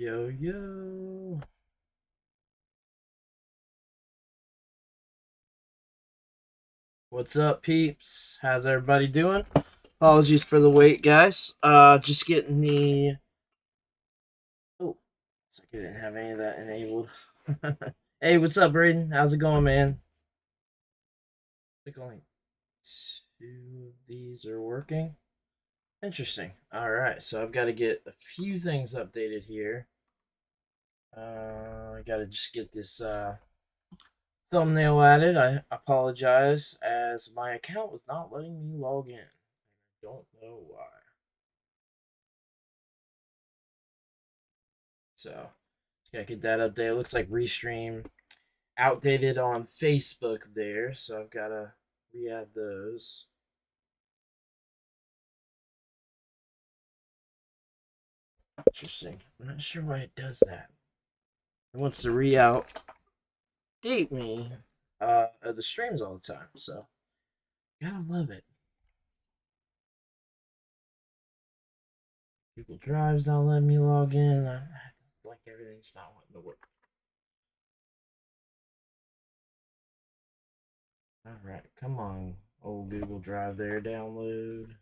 Yo, yo. What's up, peeps? How's everybody doing? Apologies for the wait, guys. Just getting the. Oh, looks like I didn't have any of that enabled. Hey, what's up, Braden? How's it going, man? I think only two of these are working. Interesting. All right, so I've got to get a few things updated here. I got to just get this thumbnail added. I apologize as my account was not letting me log in. Don't know why. So just gotta get that update. It looks like Restream outdated on Facebook there, so I've gotta re-add those. Interesting. I'm not sure why it does that. It wants to re-outdate me the streams all the time, so gotta love it. Google Drive's not letting me log in. Like everything's not wanting to work. All right, come on, old Google Drive there, download.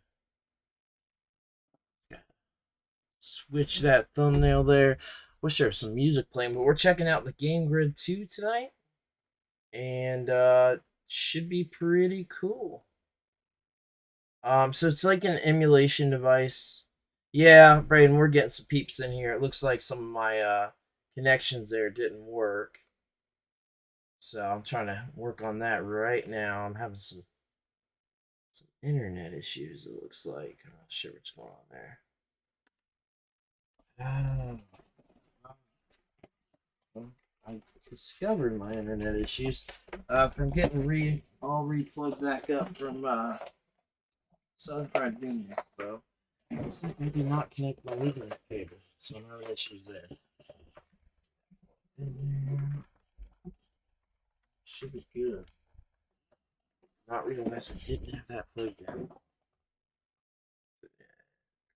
Switch that thumbnail there. Wish there was some music playing, but we're checking out the Game Grid 2 tonight, and should be pretty cool. So it's like an emulation device. Yeah, Braden, we're getting some peeps in here. It looks like some of my connections there didn't work. So I'm trying to work on that right now. I'm having some internet issues, it looks like. I'm not sure what's going on there. I discovered my internet issues from getting all replugged back up from Southern Fried Game Expo. Looks like I did not connect my Ethernet cable, so no issues there. Should be good. Not realizing I didn't have that plugged in.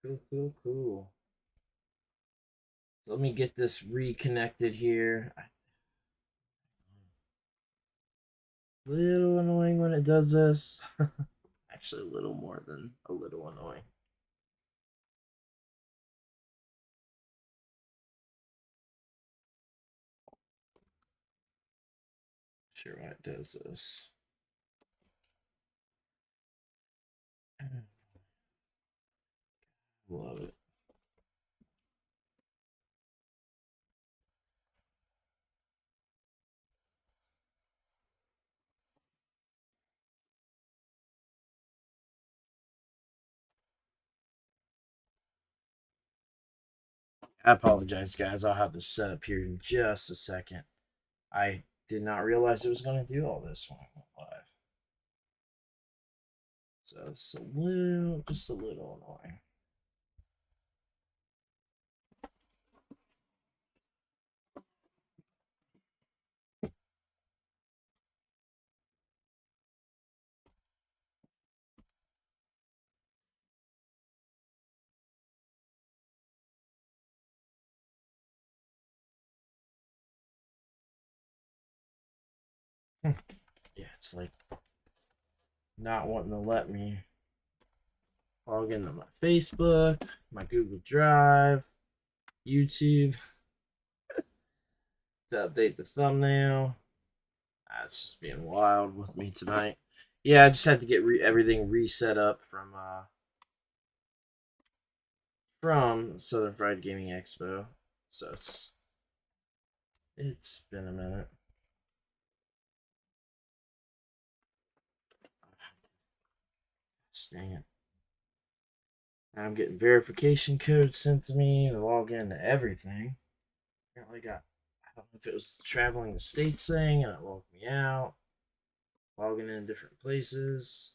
Cool, cool, cool. Let me get this reconnected here. Little annoying when it does this. Actually, a little more than a little annoying. Sure why it does this. Love it. I apologize, guys. I'll have this set up here in just a second. I did not realize it was going to do all this when I went live. So it's just a little annoying. Yeah, it's like not wanting to let me log into my Facebook, my Google Drive, YouTube to update the thumbnail. It's just being wild with me tonight. Yeah, I just had to get everything reset up from Southern Fried Gaming Expo. So it's been a minute. Dang it. I'm getting verification codes sent to me to log into everything. Apparently got, I don't know if it was traveling the states thing and it logged me out. Logging in different places.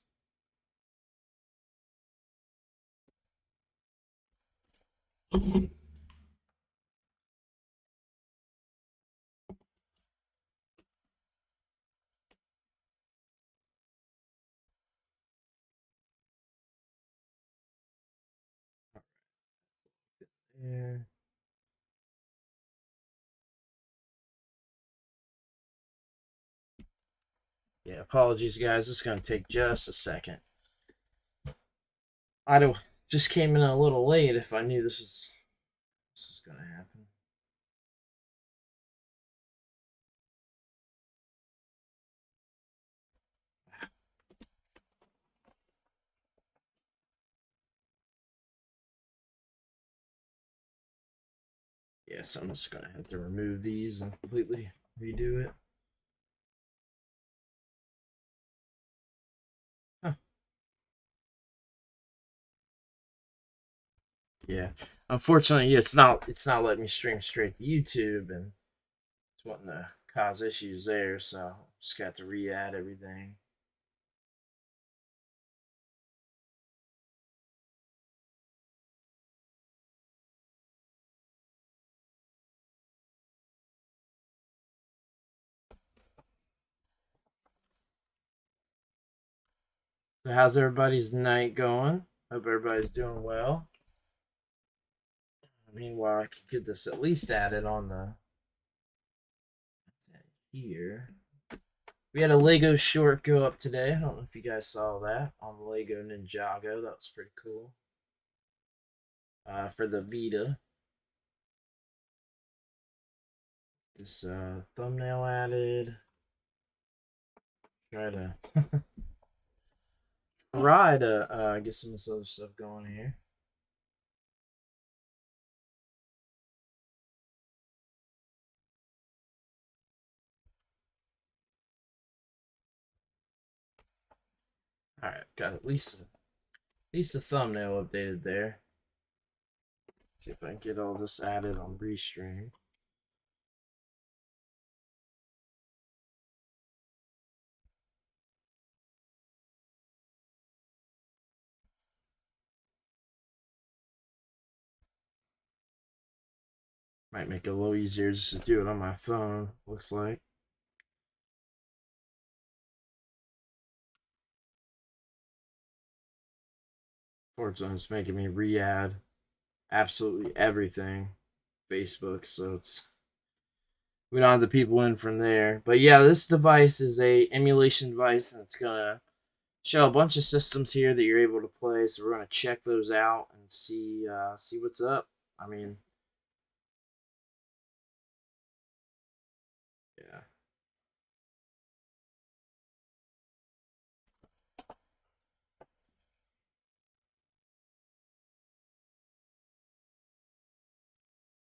There. Yeah, apologies, guys. It's going to take just a second. I'd have just came in a little late if I knew this is going to happen. Yeah, so I'm just going to have to remove these and completely redo it. Huh. Yeah. Unfortunately, it's not letting me stream straight to YouTube, and it's wanting to cause issues there, so just got to re-add everything. So how's everybody's night going? Hope everybody's doing well. Meanwhile, I could get this at least added on the here. We had a Lego short go up today. I don't know if you guys saw that on Lego Ninjago. That was pretty cool. For the Vita. This thumbnail added. Try to get some of this other stuff going here. All right, got at least the thumbnail updated there. See if I can get all this added on Restream. Might make it a little easier just to do it on my phone, looks like. Fortunately, it's making me re-add absolutely everything Facebook, so we don't have the people in from there. But yeah, this device is a emulation device, and it's gonna show a bunch of systems here that you're able to play. So we're gonna check those out and see what's up. I mean, yeah.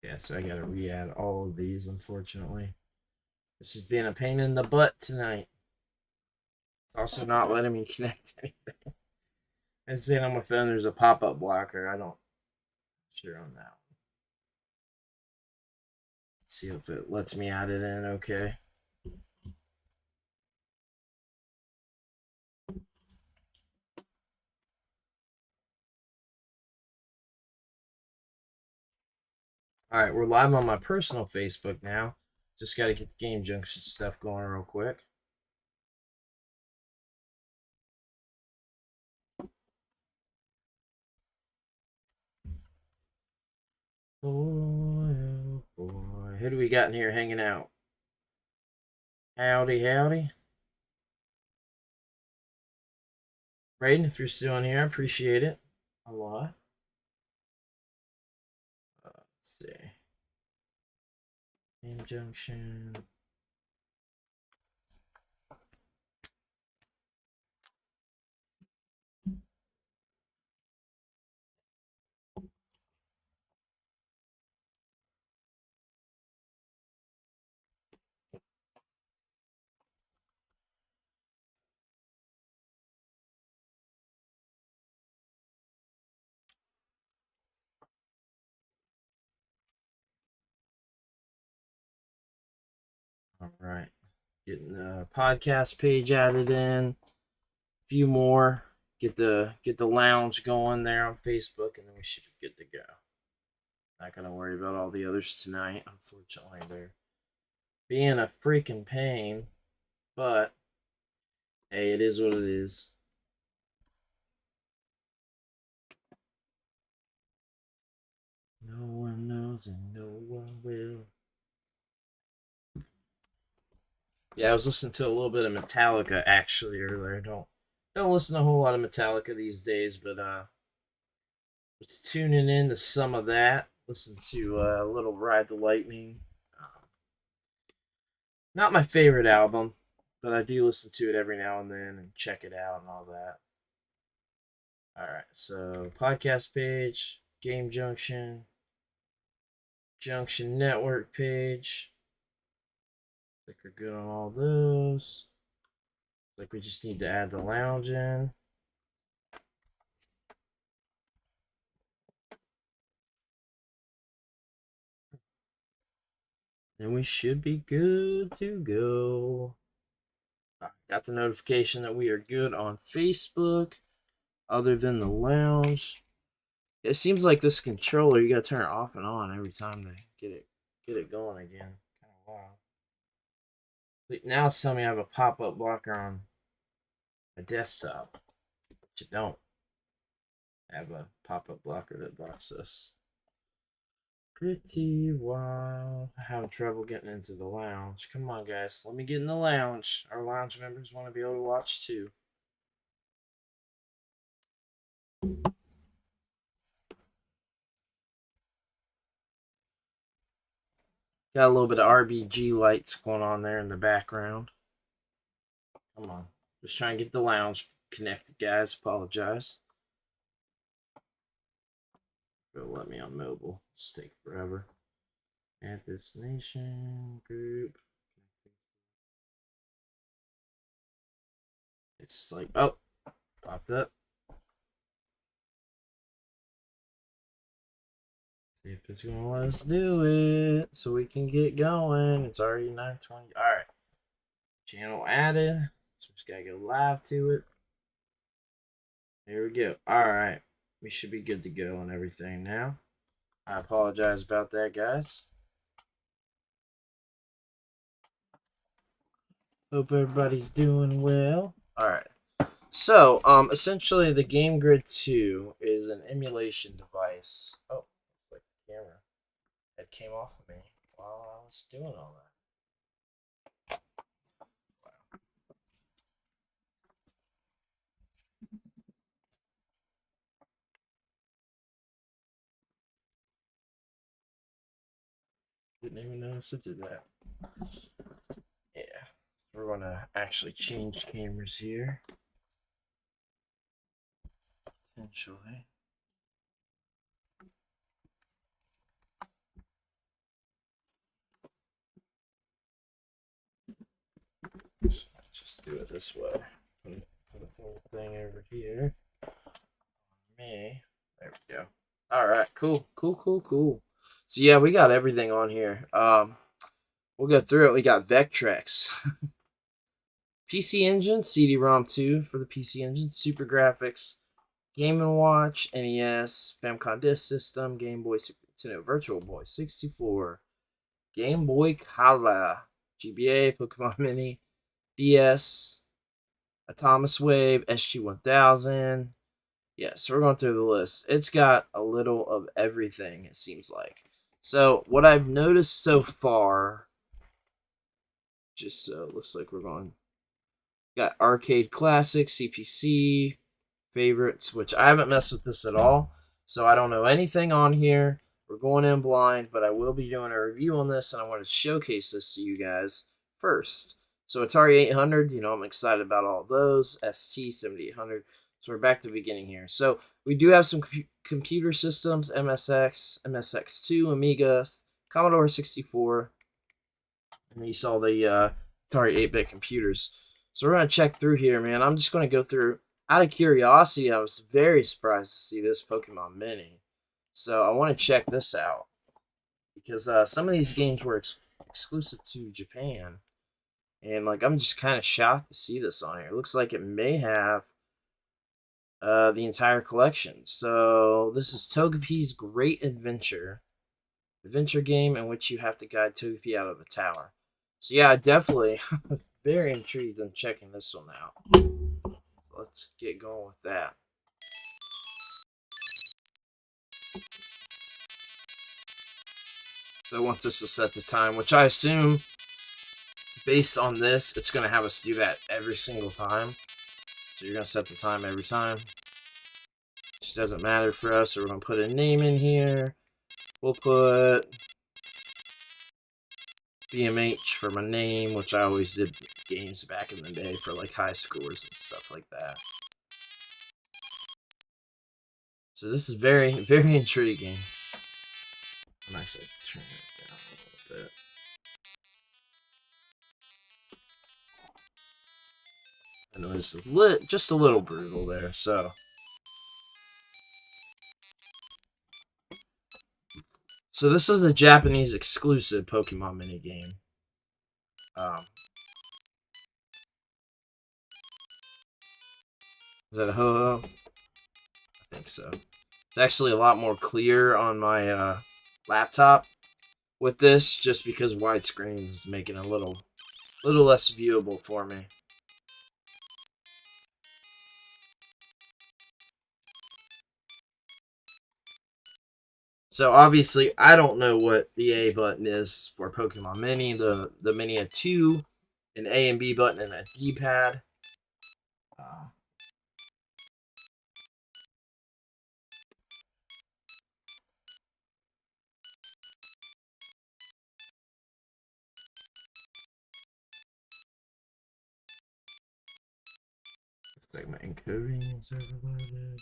Yeah, so I gotta re-add all of these, unfortunately. This has been a pain in the butt tonight. It's also not letting me connect anything. It's saying on my phone there's a pop-up blocker. I don't sure on that one. Let's see if it lets me add it in okay. Alright, we're live on my personal Facebook now. Just gotta get the Game Junction stuff going real quick. Boy, oh boy. Who do we got in here hanging out? Howdy, howdy. Braden, if you're still in here, I appreciate it a lot. Let's see. Game Junction. All right. Getting the podcast page added in. A few more. Get the lounge going there on Facebook, and then we should be good to go. Not gonna worry about all the others tonight. Unfortunately, they're being a freaking pain. But hey, it is what it is. No one knows and no one will. Yeah, I was listening to a little bit of Metallica actually earlier. I don't listen to a whole lot of Metallica these days, but was tuning in to some of that. Listen to a little Ride the Lightning. Not my favorite album, but I do listen to it every now and then and check it out and all that. All right, so podcast page, Game Junction, Junction Network page. I think we're good on all those. Like we just need to add the lounge in. And we should be good to go. Got the notification that we are good on Facebook, other than the lounge. It seems like this controller, you gotta turn it off and on every time to get it going again. Kind of wild. Now it's telling me I have a pop-up blocker on my desktop, which I don't. I have a pop-up blocker that blocks this. Pretty wild. I'm having trouble getting into the lounge. Come on, guys. Let me get in the lounge. Our lounge members want to be able to watch too. Got a little bit of RBG lights going on there in the background. Come on. Just trying to get the lounge connected, guys. Apologize. It'll let me on mobile. It's take forever. Add destination group. It's like, oh, popped up. See if it's gonna let us do it so we can get going. It's already 9:20. All right, channel added. So just gotta go live to it. There we go. All right, we should be good to go on everything now. I apologize about that, guys. Hope everybody's doing well. All right. So, essentially, the Game Grid 2 is an emulation device. Oh, looks like the camera that came off of me while I was doing all that. Wow. Didn't even notice it did that. Yeah. We're going to actually change cameras here. Potentially. Just do it this way. Put the whole thing over here. Me. There we go. All right. Cool. Cool. So yeah, we got everything on here. We'll go through it. We got Vectrex, PC Engine, CD-ROM 2 for the PC Engine, Super Graphics, Game & Watch, NES, Famicom Disk System, Game Boy, Super Nintendo, Virtual Boy 64, Game Boy Color, GBA, Pokemon Mini, DS, Atomus Wave, SG-1000. Yeah, so we're going through the list. It's got a little of everything, it seems like. So what I've noticed so far, just so it looks like we're going, got Arcade Classic, CPC, Favorites, which I haven't messed with this at all, so I don't know anything on here. We're going in blind, but I will be doing a review on this, and I want to showcase this to you guys first. So Atari 800, I'm excited about all those. ST 7800. So we're back to the beginning here. So we do have some computer systems: MSX, MSX2, Amiga, Commodore 64, and then you saw the Atari 8-bit computers. So we're going to check through here, man. I'm just going to go through. Out of curiosity, I was very surprised to see this Pokemon Mini. So I want to check this out. Because some of these games were exclusive to Japan. And I'm just kind of shocked to see this on here. It looks like it may have the entire collection. So this is Togepi's Great Adventure. Adventure game in which you have to guide Togepi out of a tower. So yeah, definitely very intrigued in checking this one out. Let's get going with that. So it wants us to set the time, which I assume based on this, it's going to have us do that every single time. So you're going to set the time every time. Which doesn't matter for us. So we're going to put a name in here. We'll put BMH for my name, which I always did games back in the day for like high scores and stuff like that. So this is very, very intriguing. I'm actually turning it down a little bit. I know it's just a little brutal there, so. So this is a Japanese exclusive Pokemon minigame. Is that a ho-ho? I think so. It's actually a lot more clear on my laptop with this, just because widescreen is making it a little less viewable for me. So obviously, I don't know what the A button is for Pokemon Mini. The Mini had two, an A and B button and a D-pad. Looks like my encoding is overloaded.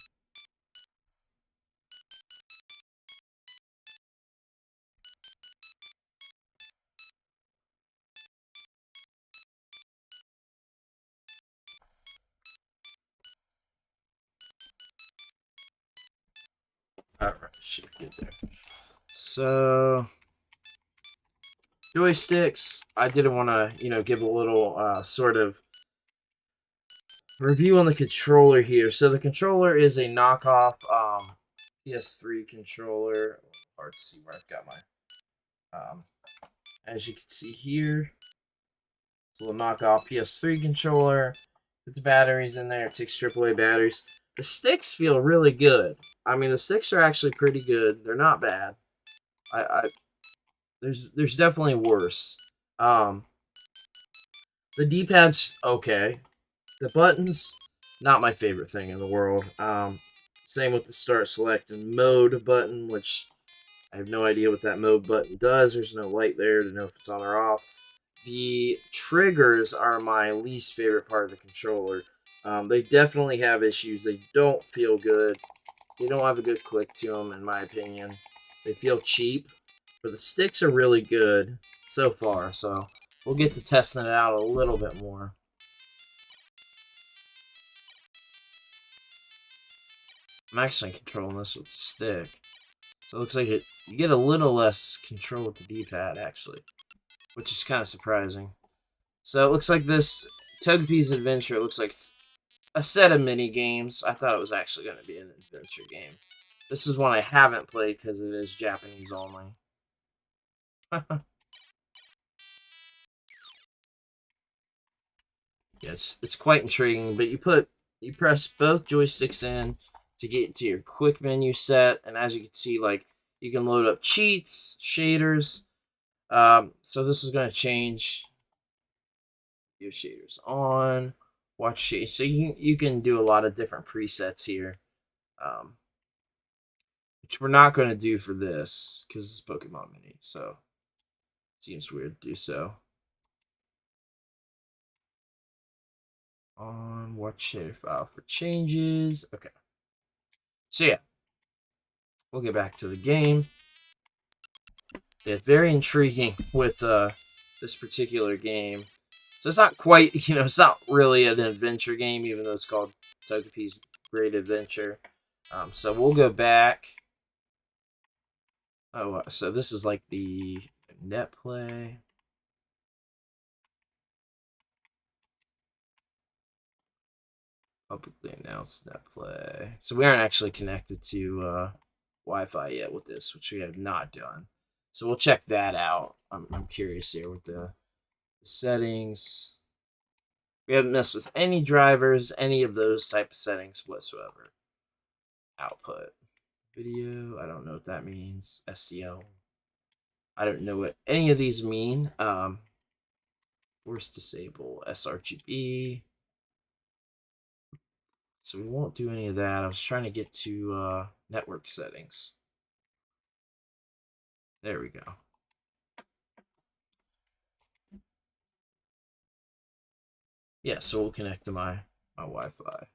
Alright, should get there. So, joysticks. I didn't want to, give a little sort of review on the controller here. So the controller is a knockoff PS3 controller. Hard to see where I've got my. As you can see here, it's a little knockoff PS3 controller. Put the batteries in there. It takes AAA batteries. The sticks feel really good. I mean, the sticks are actually pretty good. They're not bad. There's definitely worse. The D-pad's okay. The buttons, not my favorite thing in the world. Same with the start, select, and mode button, which I have no idea what that mode button does. There's no light there to know if it's on or off. The triggers are my least favorite part of the controller. They definitely have issues. They don't feel good. They don't have a good click to them, in my opinion. They feel cheap. But the sticks are really good so far, so we'll get to testing it out a little bit more. I'm actually controlling this with the stick. So it looks like you get a little less control with the D-pad, actually. Which is kind of surprising. So it looks like this Togepi's Adventure, it looks like a set of mini games. I thought it was actually going to be an adventure game. This is one I haven't played because it is Japanese only. Yes, it's quite intriguing, but you press both joysticks in to get to your quick menu set, and as you can see, like, you can load up cheats, shaders. So this is going to change your shaders on, watch shaders. So you can do a lot of different presets here, which we're not going to do for this because it's Pokemon Mini, so it seems weird to do so. On watch shader file for changes. Okay. So yeah, we'll get back to the game. It's very intriguing with this particular game. So it's not quite, it's not really an adventure game, even though it's called Togepi's Great Adventure. So we'll go back. Oh, so this is like the net play. Publicly announced net play. So we aren't actually connected to Wi-Fi yet with this, which we have not done. So we'll check that out. I'm curious here with the settings. We haven't messed with any drivers, any of those type of settings whatsoever. Output. Video, I don't know what that means. SEO. I don't know what any of these mean. Force disable sRGB. So we won't do any of that. I was trying to get to network settings. There we go. Yeah, so we'll connect to my Wi-Fi.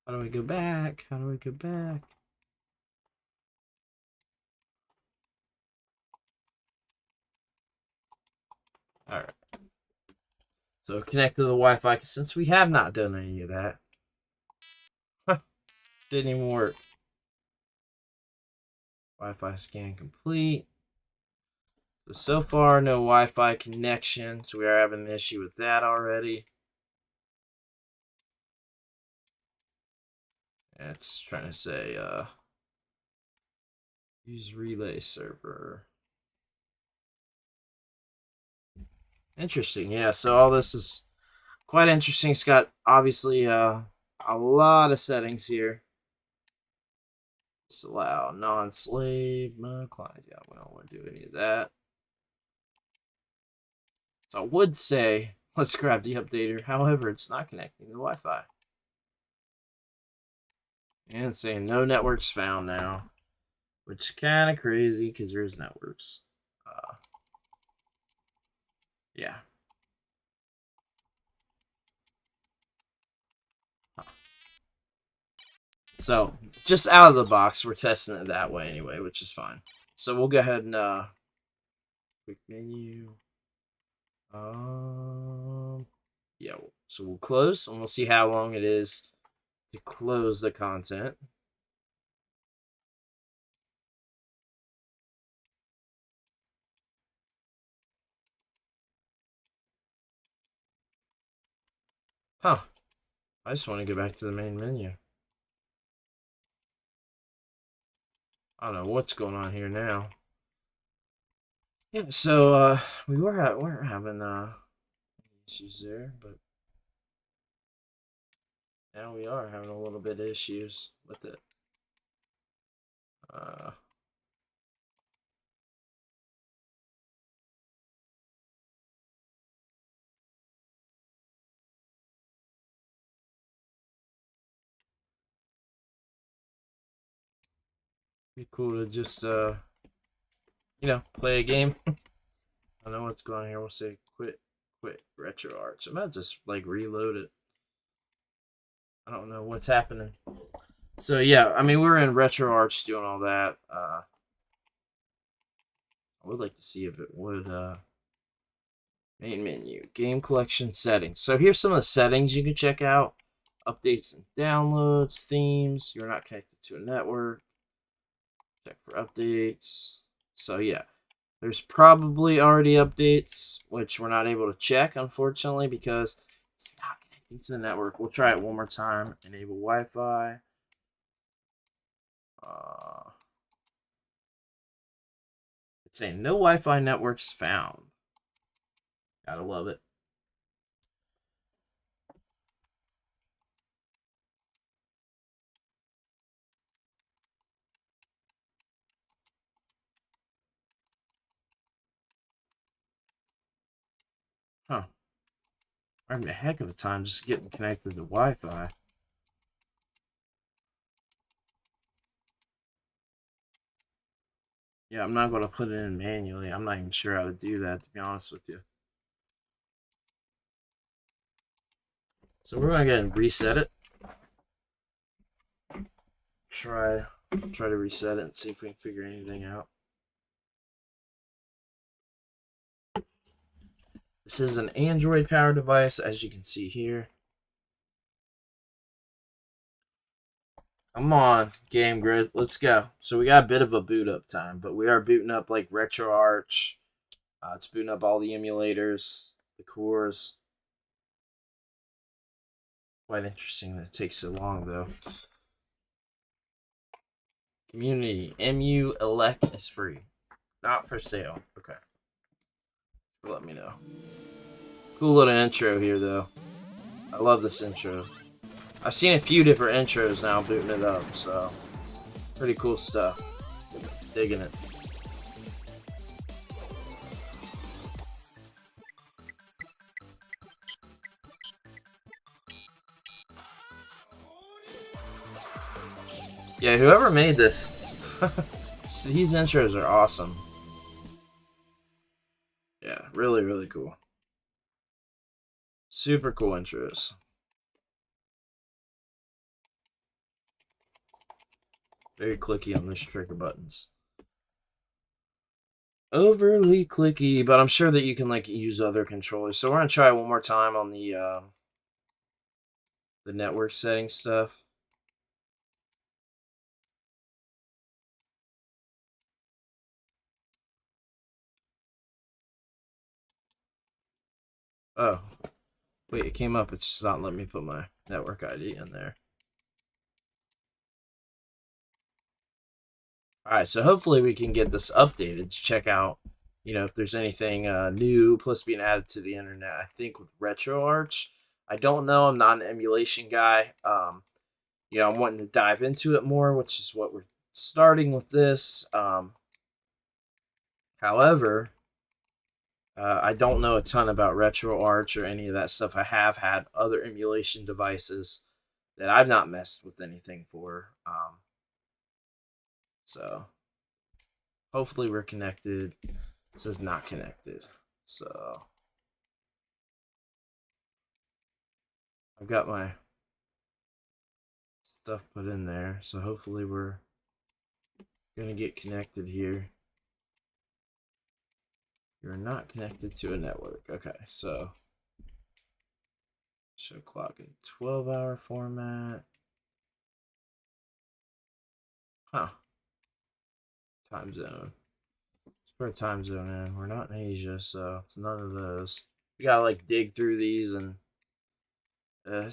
How do I go back? How do I go back? All right. So connect to the Wi-Fi, since we have not done any of that. Didn't even work. Wi-Fi scan complete. So far, no Wi-Fi connection, so we are having an issue with that already. It's trying to say, use relay server. Interesting, yeah, so all this is quite interesting. It's got, obviously, a lot of settings here. Disallow non-slave client. Yeah, we don't want to do any of that. So I would say, let's grab the updater. However, it's not connecting to Wi-Fi. And it's saying no networks found now, which is kind of crazy because there's networks. Yeah. So just out of the box, we're testing it that way anyway, which is fine. So we'll go ahead and quick menu. Yeah. So we'll close and we'll see how long it is to close the content. Huh. I just want to go back to the main menu. I don't know what's going on here now. Yeah, so we weren't having issues there, but now we are having a little bit of issues with it. Be cool to just play a game. I don't know what's going on here. We'll say quit RetroArch. I might just like reload it. I don't know what's happening. So yeah, I mean we're in RetroArch doing all that. I would like to see if it would main menu, game collection settings. So here's some of the settings you can check out. Updates and downloads, themes. You're not connected to a network. Check for updates. So yeah, there's probably already updates, which we're not able to check, unfortunately, because it's not connecting to the network. We'll try it one more time. Enable Wi-Fi. It's saying no Wi-Fi networks found. Gotta love it. Huh. I'm having a heck of a time just getting connected to Wi-Fi. Yeah, I'm not going to put it in manually. I'm not even sure how to do that, to be honest with you. So we're going to go ahead and reset it. Try to reset it and see if we can figure anything out. This is an Android powered device, as you can see here. Come on, Game Grid, let's go. So we got a bit of a boot up time, but we are booting up like RetroArch. It's booting up all the emulators, the cores. Quite interesting that it takes so long, though. Community, Emulation is free. Not for sale. Okay. Let me know. Cool little intro here, though. I love this intro. I've seen a few different intros now booting it up, so pretty cool stuff. Digging it. Yeah, whoever made this, these intros are awesome. Yeah, really, really cool. Super cool intros. Very clicky on those trigger buttons. Overly clicky, but I'm sure that you can like use other controllers. So we're gonna try one more time on the network settings stuff. Oh, wait, it came up. It's just not letting me put my network ID in there. All right, so hopefully we can get this updated to check out, if there's anything new plus being added to the internet. I think with RetroArch, I don't know. I'm not an emulation guy. I'm wanting to dive into it more, which is what we're starting with this. However, I don't know a ton about RetroArch or any of that stuff. I have had other emulation devices that I've not messed with anything for. So hopefully we're connected. It says not connected. So I've got my stuff put in there. So hopefully we're going to get connected here. You're not connected to a network. Okay, so show clock in 12-hour format. Huh. Time zone. Let's put a time zone in. We're not in Asia, so it's none of those. We gotta like dig through these and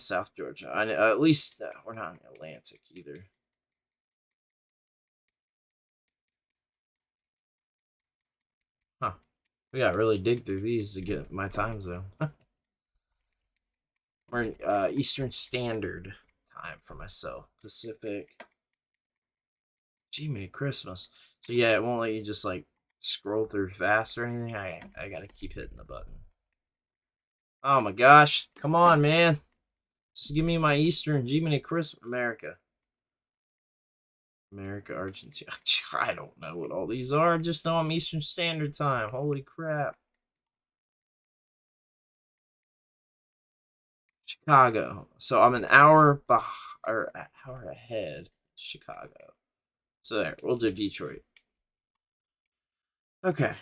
South Georgia. At least we're not in the Atlantic either. Huh. We gotta really dig through these to get my time zone. We're in Eastern Standard Time for myself. Pacific. Gee, many Christmas. So yeah, it won't let you just like scroll through fast or anything. I gotta keep hitting the button. Oh my gosh. Come on, man. Just give me my Eastern Jiminy Christmas. America, Argentina. I don't know what all these are. I just know I'm Eastern Standard Time. Holy crap. Chicago. So I'm an hour ahead. Chicago. So there, we'll do Detroit. Okay.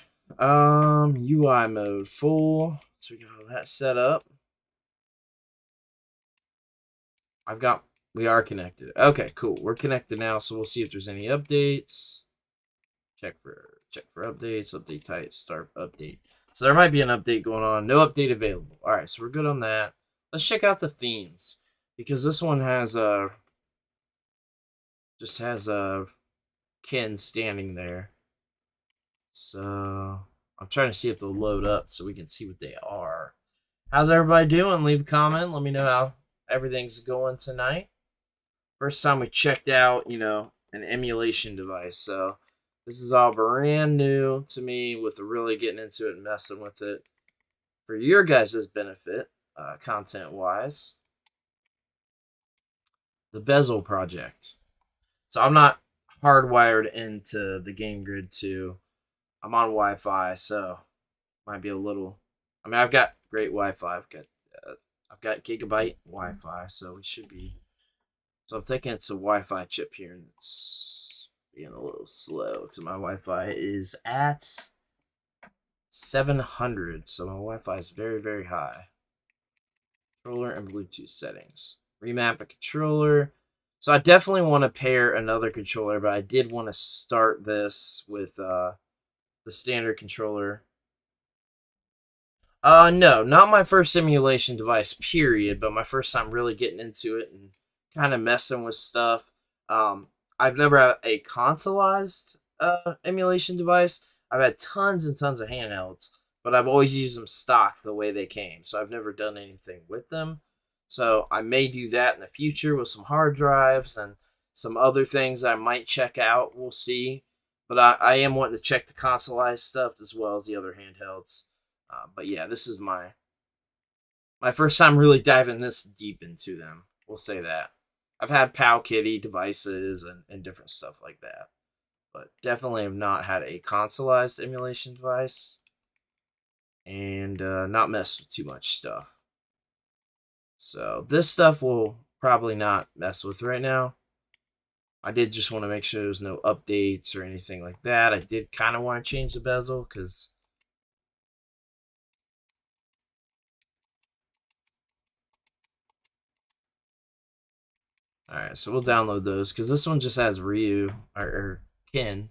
UI mode full. So we got all that set up. We are connected. Okay, cool. We're connected now, so we'll see if there's any updates. Check for updates. Update type. Start update. So there might be an update going on. No update available. All right, so we're good on that. Let's check out the themes because this one has just has Ken standing there. So I'm trying to see if they'll load up so we can see what they are. How's everybody doing? Leave a comment. Let me know how everything's going tonight. First time we checked out, an emulation device. So this is all brand new to me with really getting into it and messing with it for your guys' benefit, content-wise. The Bezel Project. So I'm not hardwired into the Game Grid 2. I'm on Wi-Fi, so might be a little. I mean, I've got great Wi-Fi. I've got gigabyte Wi-Fi, so we should be. So I'm thinking it's a Wi-Fi chip here, and it's being a little slow because my Wi-Fi is at 700, so my Wi-Fi is very, very high. Controller and Bluetooth settings. Remap a controller. So I definitely want to pair another controller, but I did want to start this with the standard controller. No, not my first emulation device, period, but my first time really getting into it and kind of messing with stuff. I've never had a consoleized emulation device. I've had tons and tons of handhelds, but I've always used them stock the way they came. So I've never done anything with them. So I may do that in the future with some hard drives and some other things I might check out. We'll see. But I am wanting to check the consoleized stuff as well as the other handhelds. But yeah, this is my first time really diving this deep into them. We'll say that. I've had Pal Kitty devices and different stuff like that. But definitely have not had a consoleized emulation device. And not messed with too much stuff. So this stuff we'll probably not mess with right now. I did just want to make sure there's no updates or anything like that. I did kind of want to change the bezel because alright, so we'll download those because this one just has Ryu or Ken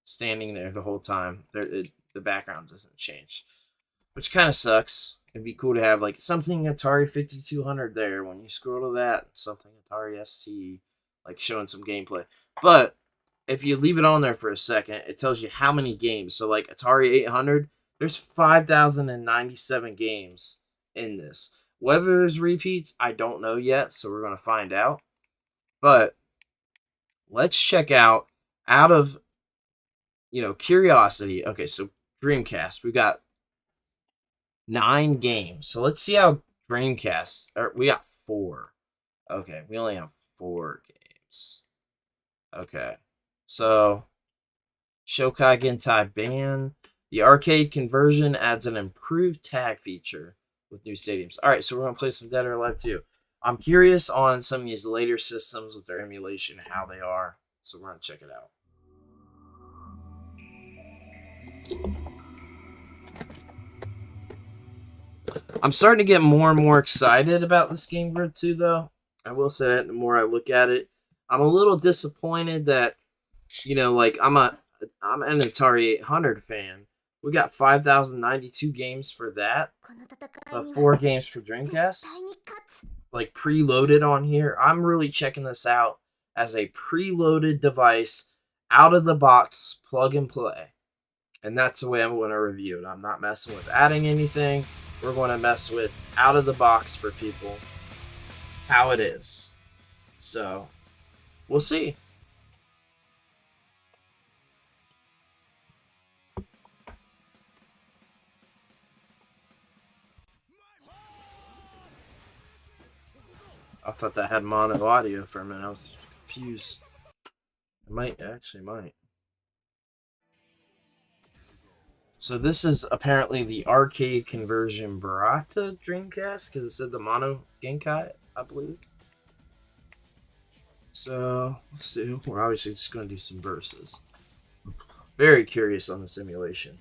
standing there the whole time. The background doesn't change, which kind of sucks. It'd be cool to have like something Atari 5200 there when you scroll to that, something Atari ST, like showing some gameplay. But if you leave it on there for a second, it tells you how many games. So like Atari 800, there's 5,097 games in this. Whether there's repeats, I don't know yet, so we're going to find out. But let's check out of curiosity. Okay, so Dreamcast, we got 9 games. So let's see how Dreamcast. We got 4. Okay, we only have 4 games. Okay, so Shokai Gentai Ban. The arcade conversion adds an improved tag feature with new stadiums. All right, so we're gonna play some Dead or Alive 2. I'm curious on some of these later systems with their emulation, how they are. So we're gonna check it out. I'm starting to get more and more excited about this Game Grid 2, though. I will say that the more I look at it, I'm a little disappointed that, like I'm an Atari 800 fan. We got 5,092 games for that, but 4 games for Dreamcast, like preloaded on here. I'm really checking this out as a preloaded device, out of the box, plug and play. And that's the way I'm going to review it. I'm not messing with adding anything. We're going to mess with out of the box for people, how it is. So, we'll see. I thought that had mono audio for a minute. I was confused. It might. So this is apparently the arcade conversion Barata Dreamcast, because it said the mono Genkai, I believe. So let's do. We're obviously just going to do some verses. Very curious on the simulation.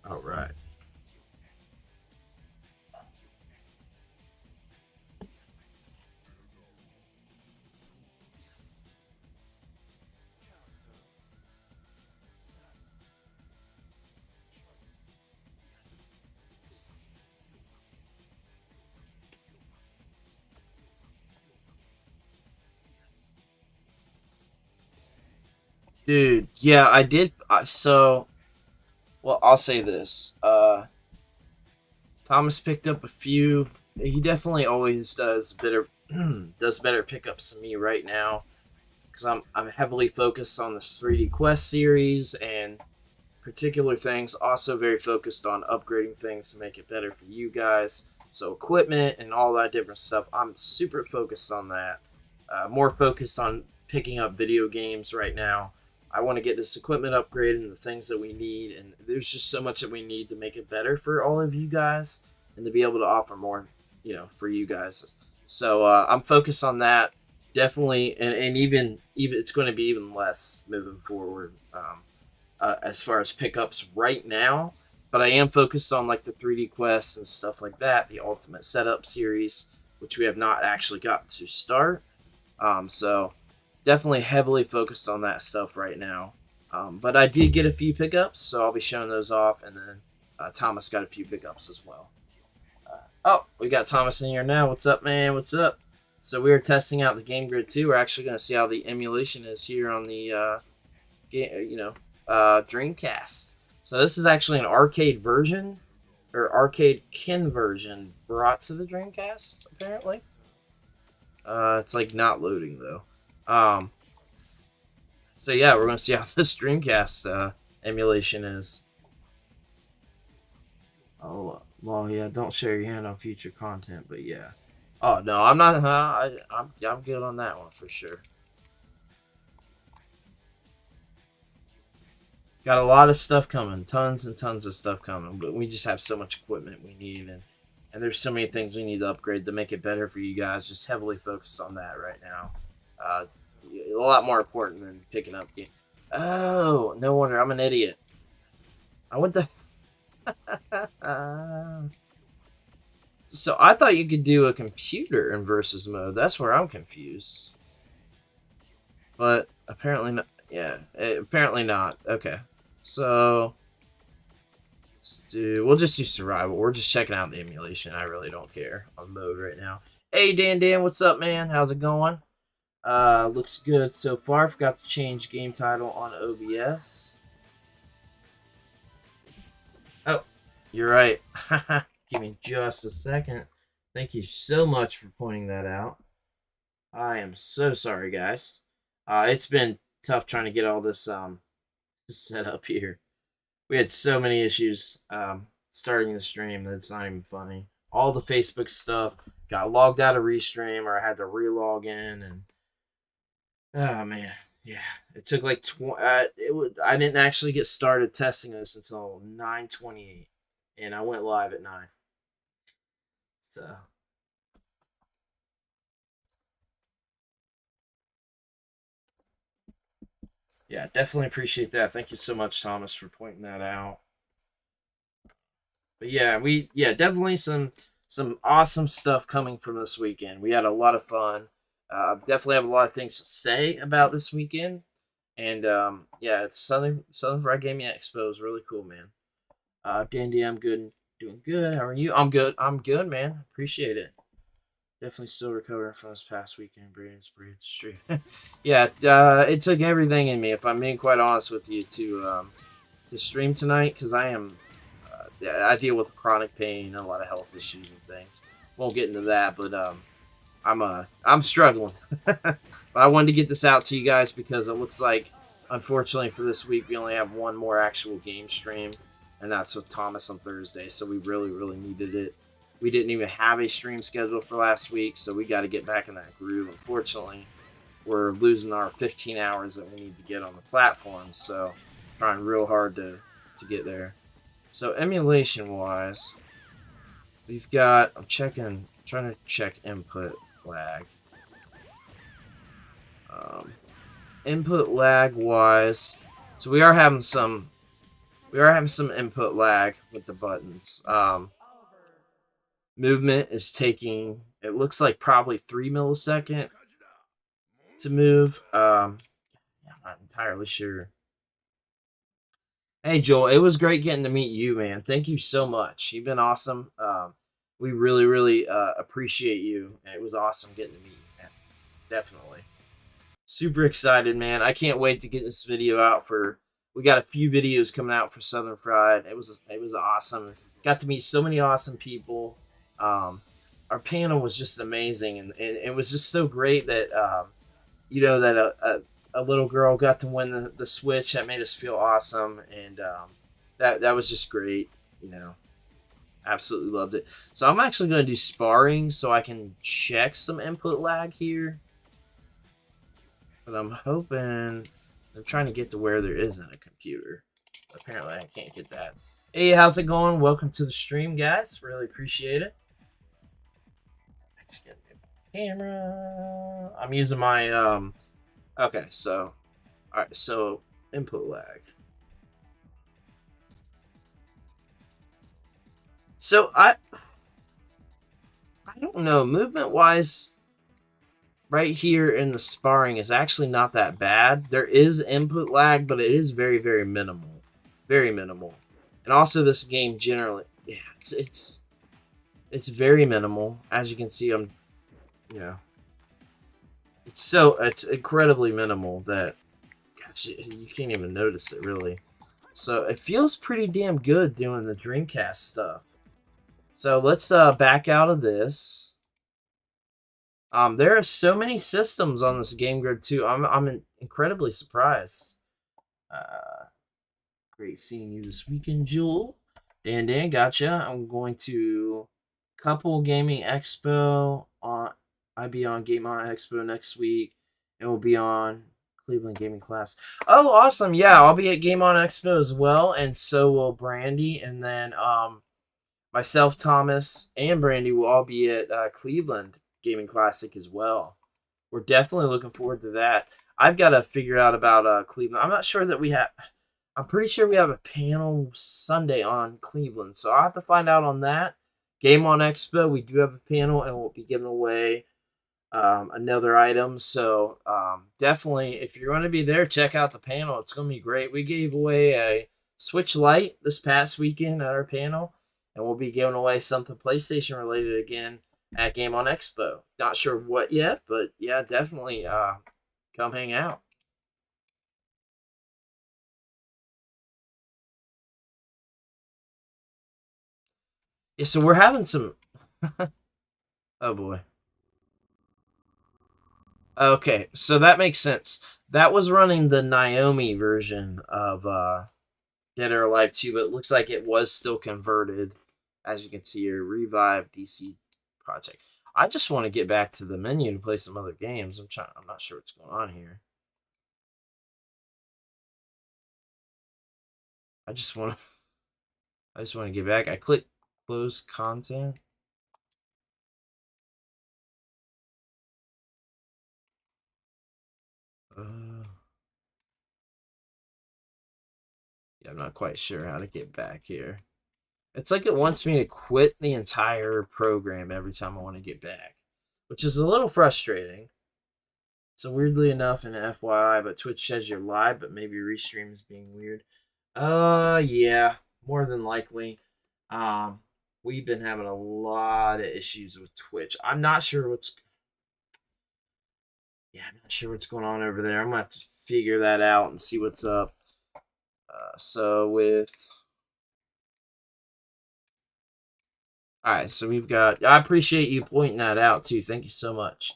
All right. Dude, yeah, I did. Well, I'll say this. Thomas picked up a few. He definitely always does better does better pickups than me right now, because I'm heavily focused on this 3D Quest series and particular things. Also very focused on upgrading things to make it better for you guys. So equipment and all that different stuff. I'm super focused on that. More focused on picking up video games right now. I want to get this equipment upgraded and the things that we need, and there's just so much that we need to make it better for all of you guys and to be able to offer more, for you guys. So I'm focused on that definitely, and even it's going to be even less moving forward as far as pickups right now. But I am focused on like the 3D quests and stuff like that, the Ultimate Setup series, which we have not actually gotten to start. So definitely heavily focused on that stuff right now. But I did get a few pickups, so I'll be showing those off, and then Thomas got a few pickups as well. Oh, we got Thomas in here now. What's up, man? What's up? So we are testing out the Game Grid 2. We're actually going to see how the emulation is here on the Dreamcast. So this is actually an arcade version or arcade kin version brought to the Dreamcast. Apparently, it's like not loading though. So yeah, we're going to see how this Dreamcast emulation is. Oh, well, yeah. Don't share your hand on future content, but yeah. Oh no, I'm not. I'm good on that one for sure. Got a lot of stuff coming, tons and tons of stuff coming, but we just have so much equipment we need, and there's so many things we need to upgrade to make it better for you guys. Just heavily focused on that right now. Uh, a lot more important than picking up game. Oh, no wonder I'm an idiot. I went to. So I thought you could do a computer in versus mode. That's where I'm confused. But apparently not. Yeah, apparently not. Okay, so we'll just do survival. We're just checking out the emulation. I really don't care on mode right now. Hey Dan, what's up, man? How's it going? Looks good so far. Forgot to change game title on OBS. Oh, you're right. Give me just a second. Thank you so much for pointing that out. I am so sorry, guys. It's been tough trying to get all this set up here. We had so many issues starting the stream that it's not even funny. All the Facebook stuff got logged out of Restream, or I had to relog in, and oh man, yeah, it took like I didn't actually get started testing this until 9:28, and I went live at 9. So yeah, definitely appreciate that. Thank you so much, Thomas, for pointing that out. But yeah, definitely some awesome stuff coming from this weekend. We had a lot of fun. Definitely have a lot of things to say about this weekend. And yeah, Southern Fried Gaming Expo is really cool, man. Dandy, I'm good, doing good. How are you? I'm good. I'm good, man. Appreciate it. Definitely still recovering from this past weekend. Brains breathe the street. Yeah, it took everything in me, if I'm being quite honest with you, to stream tonight, because I deal with chronic pain, a lot of health issues and things. Won't get into that, but I'm struggling. But I wanted to get this out to you guys because it looks like, unfortunately for this week, we only have one more actual game stream, and that's with Thomas on Thursday. So we really, really needed it. We didn't even have a stream scheduled for last week, so we got to get back in that groove. Unfortunately, we're losing our 15 hours that we need to get on the platform, so trying real hard to get there. So emulation wise, we've got, trying to check input lag. Input lag wise, so we are having some input lag with the buttons. Movement is taking, it looks like probably 3 milliseconds to move. I'm not entirely sure. Hey Joel, it was great getting to meet you, man. Thank you so much. You've been awesome. We really, really appreciate you. It was awesome getting to meet you, man. Definitely. Super excited, man. I can't wait to get this video out for. We got a few videos coming out for Southern Fried. It was awesome. Got to meet so many awesome people. Our panel was just amazing, and it was just so great that that a little girl got to win the Switch. That made us feel awesome, and that was just great. Absolutely loved it. So I'm actually going to do sparring so I can check some input lag here. But I'm trying to get to where there isn't a computer. Apparently I can't get that. Hey, how's it going? Welcome to the stream, guys. Really appreciate it. Camera. I'm using my okay, so alright, so input lag. So I don't know, movement wise, right here in the sparring is actually not that bad. There is input lag, but it is very, very minimal. Very minimal. And also this game generally, yeah, it's It's very minimal. As you can see, yeah. It's incredibly minimal that gosh, you can't even notice it really. So it feels pretty damn good doing the Dreamcast stuff. So let's back out of this. There are so many systems on this Game Grid too. I'm incredibly surprised. Uh, Great seeing you this weekend, Jewel. Dan, gotcha. I'm going to Couple Gaming Expo on. I be on Game On Expo next week, and we'll be on Cleveland Gaming Class. Oh, awesome! Yeah, I'll be at Game On Expo as well, and so will Brandy, and then myself, Thomas, and Brandy will all be at Cleveland Gaming Classic as well. We're definitely looking forward to that. I've got to figure out about Cleveland. I'm not sure that we have. I'm pretty sure we have a panel Sunday on Cleveland, so I'll have to find out on that. Game on Expo, we do have a panel, and we'll be giving away another item. So definitely, if you're going to be there, check out the panel. It's going to be great. We gave away a Switch Lite this past weekend at our panel, and we'll be giving away something PlayStation related again at Game on Expo. Not sure what yet, but yeah, definitely come hang out. Yeah, so we're having some. Oh boy. Okay, so that makes sense. That was running the Naomi version of Dead or Alive 2, but it looks like it was still converted. As you can see here, Revive DC Project. I just want to get back to the menu to play some other games. I'm not sure what's going on here. I just want to I just want to get back. I click close content. Uh, yeah, I'm not quite sure how to get back here. It's like it wants me to quit the entire program every time I want to get back, which is a little frustrating. So weirdly enough, in FYI, but Twitch says you're live, but maybe restream is being weird. Yeah, more than likely. Um, we've been having a lot of issues with Twitch. I'm not sure what's going on over there. I'm gonna have to figure that out and see what's up. So with all right, so we've got. I appreciate you pointing that out too. Thank you so much.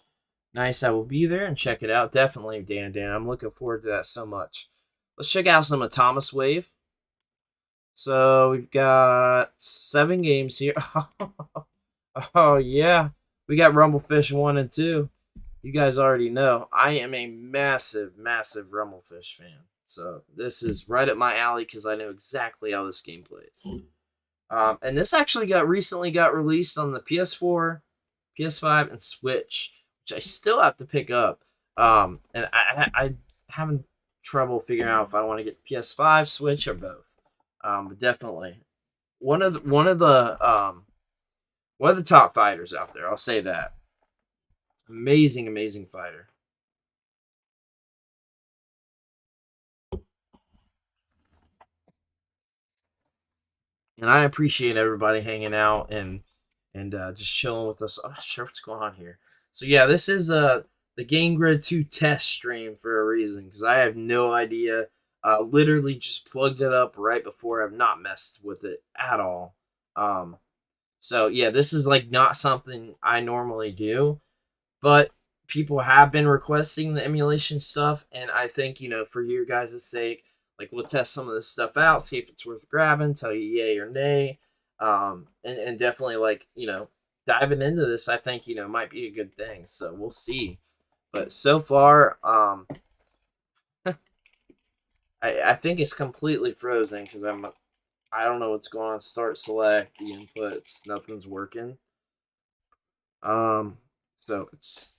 Nice. I will be there and check it out. Definitely, Dan. I'm looking forward to that so much. Let's check out some of Thomas Wave. So we've got 7 games here. Oh yeah, we got Rumblefish 1 and 2. You guys already know I am a massive, massive Rumblefish fan. So this is right up my alley because I know exactly how this game plays. And this actually recently got released on the PS4, PS5, and Switch, which I still have to pick up. And I having trouble figuring out if I want to get PS5, Switch, or both. But definitely one of the top fighters out there. I'll say that. Amazing, amazing fighter. And I appreciate everybody hanging out and just chilling with us. I'm not sure what's going on here. So yeah, this is the Game Grid 2 test stream for a reason because I have no idea. Literally just plugged it up right before. I've not messed with it at all. Um, so yeah, this is like not something I normally do, but people have been requesting the emulation stuff, and I think for your guys' sake, like we'll test some of this stuff out, see if it's worth grabbing, tell you yay or nay, and definitely like diving into this. I think might be a good thing, so we'll see. But so far, I think it's completely frozen because I don't know what's going on. Start select the inputs, nothing's working. Um, so it's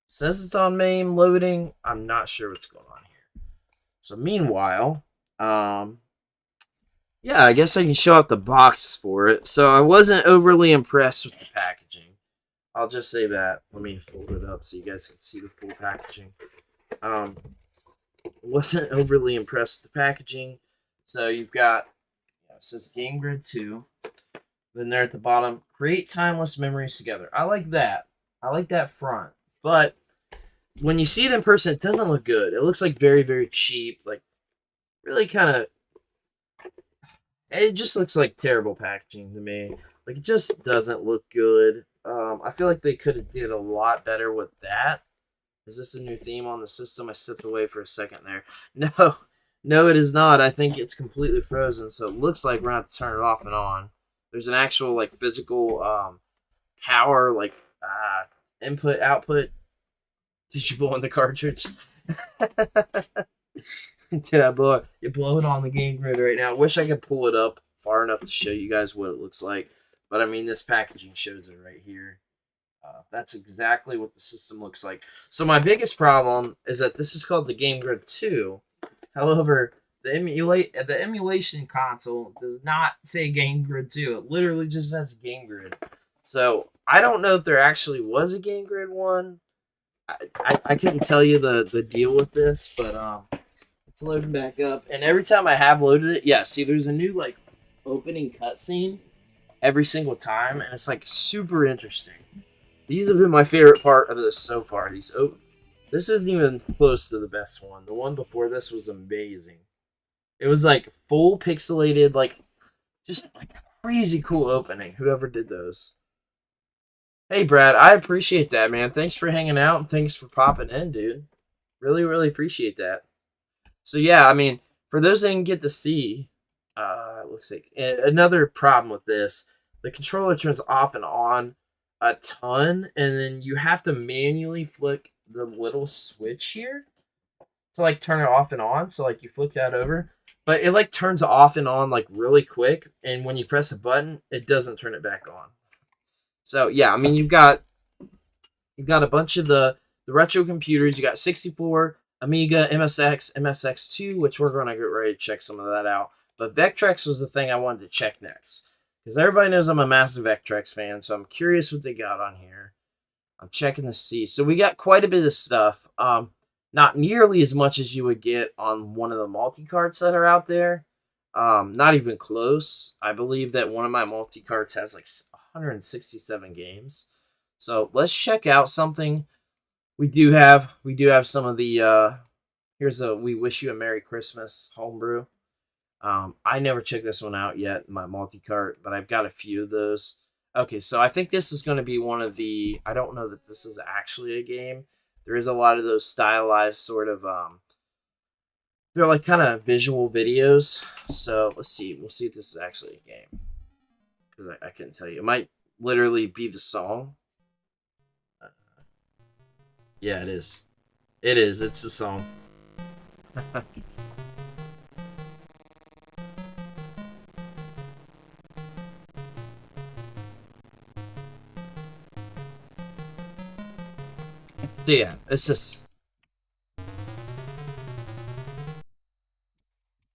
says it's on main loading. I'm not sure what's going on here. So meanwhile, yeah, I guess I can show out the box for it. So I wasn't overly impressed with the packaging. I'll just say that. Let me fold it up so you guys can see the full packaging. Um, wasn't overly impressed with the packaging. So you've got it says Game Grid 2. Then there at the bottom, create timeless memories together. I like that. I like that front. But when you see it in person, it doesn't look good. It looks like very, very cheap. Like really kind of. It just looks like terrible packaging to me. Like it just doesn't look good. I feel like they could have did a lot better with that. Is this a new theme on the system? I stepped away for a second there. No, no, it is not. I think it's completely frozen, so it looks like we're gonna have to turn it off and on. There's an actual like physical power like input output. Did you blow in the cartridge? Did I blow it? You blow it on the game grid right now. Wish I could pull it up far enough to show you guys what it looks like. But I mean, this packaging shows it right here. That's exactly what the system looks like. So my biggest problem is that this is called the Game Grid 2. However, the emulation console does not say Game Grid 2. It literally just says Game Grid. So I don't know if there actually was a Game Grid 1. I couldn't tell you the deal with this, but it's loading back up. And every time I have loaded it, yeah, see there's a new like opening cutscene every single time, and it's like super interesting. These have been my favorite part of this so far. This isn't even close to the best one. The one before this was amazing. It was like full pixelated, like just like crazy cool opening. Whoever did those. Hey Brad, I appreciate that, man. Thanks for hanging out and thanks for popping in, dude. Really, really appreciate that. So yeah, I mean, for those that didn't get to see, it looks like another problem with this. The controller turns off and on a ton, and then you have to manually flick the little switch here to like turn it off and on. So like you flick that over, but it like turns off and on like really quick, and when you press a button, it doesn't turn it back on. So yeah, I mean you've got a bunch of the retro computers. You got 64, Amiga, MSX, MSX2, which we're gonna get ready to check some of that out. But Vectrex was the thing I wanted to check next. Because everybody knows I'm a massive Vectrex fan, so I'm curious what they got on here. I'm checking to see. So we got quite a bit of stuff. Not nearly as much as you would get on one of the multi-carts that are out there. Not even close. I believe that one of my multi-carts has like 167 games. So let's check out something. We do have some of the here's a We Wish You a Merry Christmas homebrew. I never checked this one out yet, my multi-cart, but I've got a few of those. Okay, so I think this is going to be one of the. I don't know that this is actually a game. There is a lot of those stylized sort of. They're like kind of visual videos. So let's see. We'll see if this is actually a game. Because I couldn't tell you. It might literally be the song. Yeah, it is. It is. It's the song. So yeah, it's just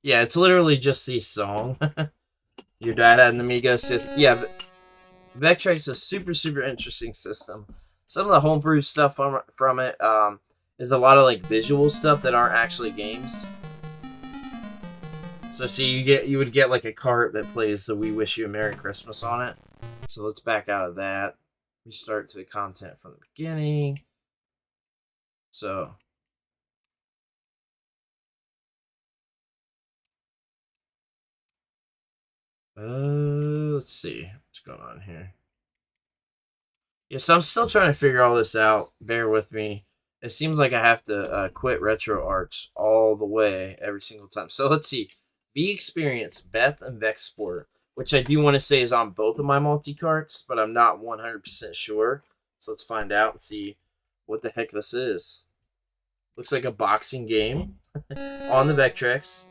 yeah, it's literally just the song. Your dad had an Amiga system. Yeah, Vectrex is a super super interesting system. Some of the homebrew stuff from it is a lot of like visual stuff that aren't actually games. So see, you would get like a cart that plays the "We Wish You a Merry Christmas" on it. So let's back out of that. We start to the content from the beginning. So let's see what's going on here. Yeah, so I'm still trying to figure all this out. Bear with me. It seems like I have to quit RetroArch all the way every single time. So let's see. V Experience, Beth, and Vexport, which I do want to say is on both of my multi-carts, but I'm not 100% sure. So let's find out and see what the heck this is. Looks like a boxing game on the Vectrex.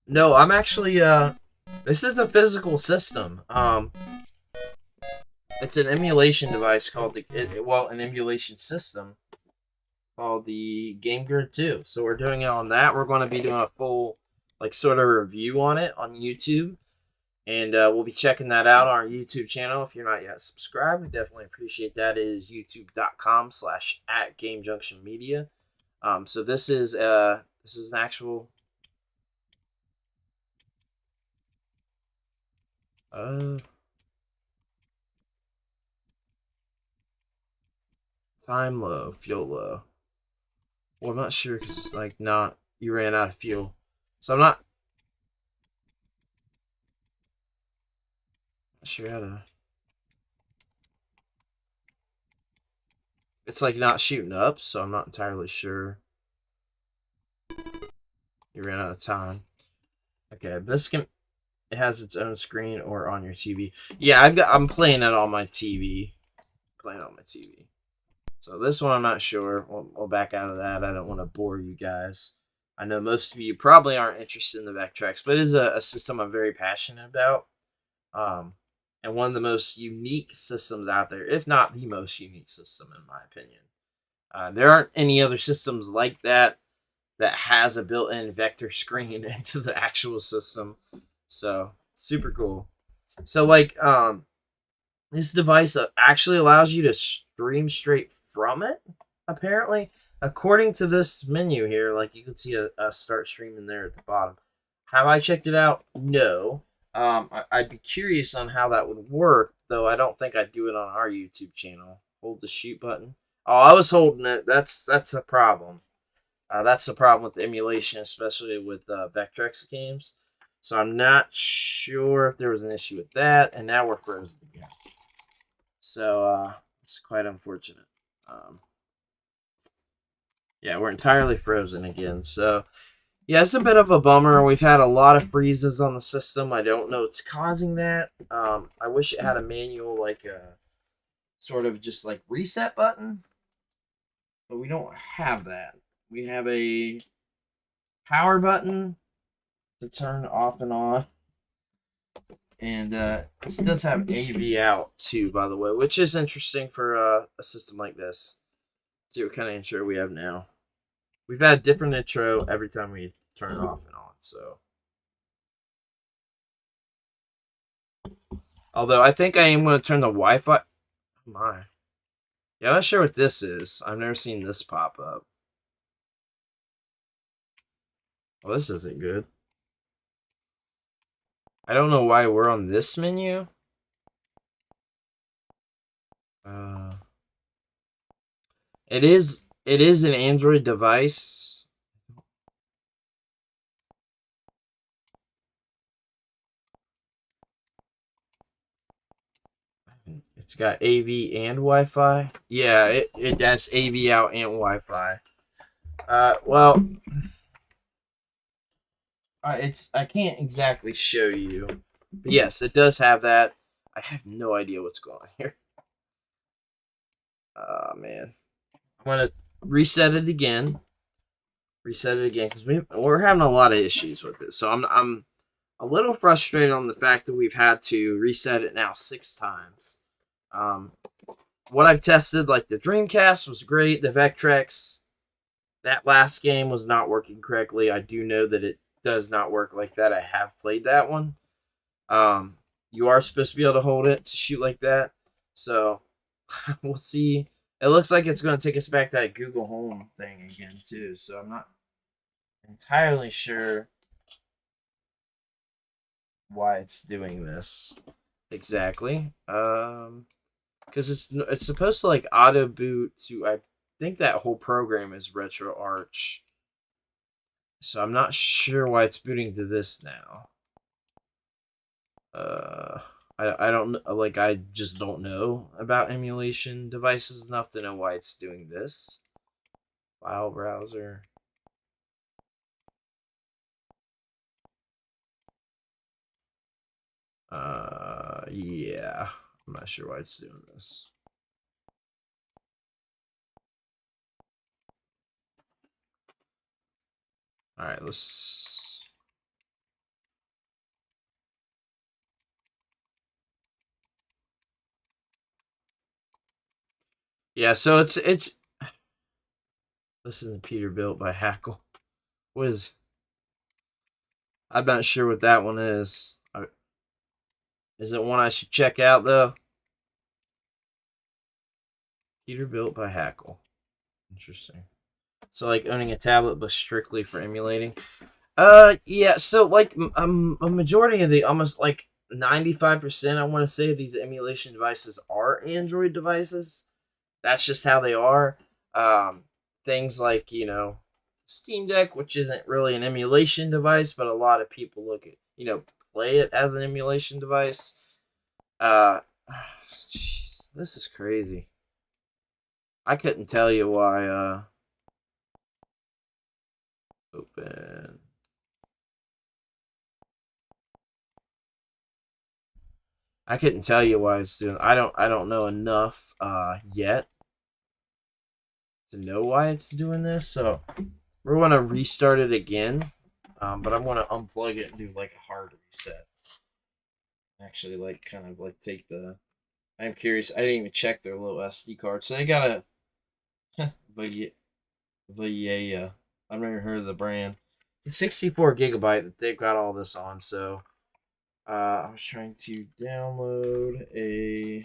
No, I'm actually this is a physical system. It's an emulation device called an emulation system called the Game Grid 2. So we're doing it on that. We're going to be doing a full like sort of review on it on YouTube, and we'll be checking that out on our YouTube channel. If you're not yet subscribed, we definitely appreciate that. It is youtube.com/at Game Junction Media. So this is an actual. Uh, time low, fuel low. Well, I'm not sure because like not you ran out of fuel, so I'm not sure how to. It's like not shooting up, so I'm not entirely sure. You ran out of time. Okay, this can it has its own screen or on your TV. Yeah, I'm playing it on my TV. Playing it on my TV. So this one I'm not sure. We'll back out of that. I don't want to bore you guys. I know most of you probably aren't interested in the Vectrex, but it is a system I'm very passionate about. Um, and one of the most unique systems out there, if not the most unique system in my opinion. There aren't any other systems like that that has a built-in vector screen into the actual system. So super cool. So like this device actually allows you to stream straight from it. Apparently, according to this menu here, like you can see a start streaming there at the bottom. Have I checked it out? No. I'd be curious on how that would work, though. I don't think I'd do it on our YouTube channel. Hold the shoot button. Oh, I was holding it. That's a problem. That's the problem with emulation, especially with Vectrex games. So I'm not sure if there was an issue with that, and now we're frozen again. So it's quite unfortunate. Yeah, we're entirely frozen again. So yeah, it's a bit of a bummer. We've had a lot of freezes on the system. I don't know what's causing that. I wish it had a manual, like a sort of just like reset button, but we don't have that. We have a power button to turn off and on. And this does have AV out too, by the way, which is interesting for a system like this. See what kind of intro we have now. We've had different intro every time we turn it off and on. So, although I think I am going to turn the Wi-Fi. Oh my, yeah, I'm not sure what this is. I've never seen this pop up. Well, this isn't good. I don't know why we're on this menu. It is an Android device. It's got AV and Wi-Fi. Yeah, it has AV out and Wi-Fi. Well, I can't exactly show you. But yes, it does have that. I have no idea what's going on here. Oh man, I'm gonna reset it again. Reset it again because we're having a lot of issues with it. So I'm a little frustrated on the fact that we've had to reset it now 6 times. What I've tested, like the Dreamcast, was great. The Vectrex, that last game was not working correctly. I do know that it does not work like that. I have played that one. You are supposed to be able to hold it to shoot like that. So we'll see. It looks like it's going to take us back to that Google Home thing again too. So I'm not entirely sure why it's doing this exactly. Because it's supposed to like auto boot to. I think that whole program is RetroArch. So I'm not sure why it's booting to this now. I don't like I just don't know about emulation devices enough to know why it's doing this. File browser. Yeah, I'm not sure why it's doing this. All right, let's. Yeah, so it's. This isn't Peterbilt by Hackle. What is? I'm not sure what that one is. Is it one I should check out though? Peterbilt by Hackle. Interesting. So like owning a tablet, but strictly for emulating. Yeah. So like a majority of the almost like 95%, I want to say, of these emulation devices are Android devices. That's just how they are. Um, Things like, Steam Deck, which isn't really an emulation device, but a lot of people play it as an emulation device. Jeez, this is crazy. I couldn't tell you why. Open. I couldn't tell you why it's doing. I don't know enough yet to know why it's doing this. So we're gonna restart it again. But I'm gonna unplug it and do like a hard reset. Actually, like kind of like take the. I'm curious. I didn't even check their little SD card. So they got a Via. I've never heard of the brand. It's 64 gigabyte that they've got all this on. So I was trying to download a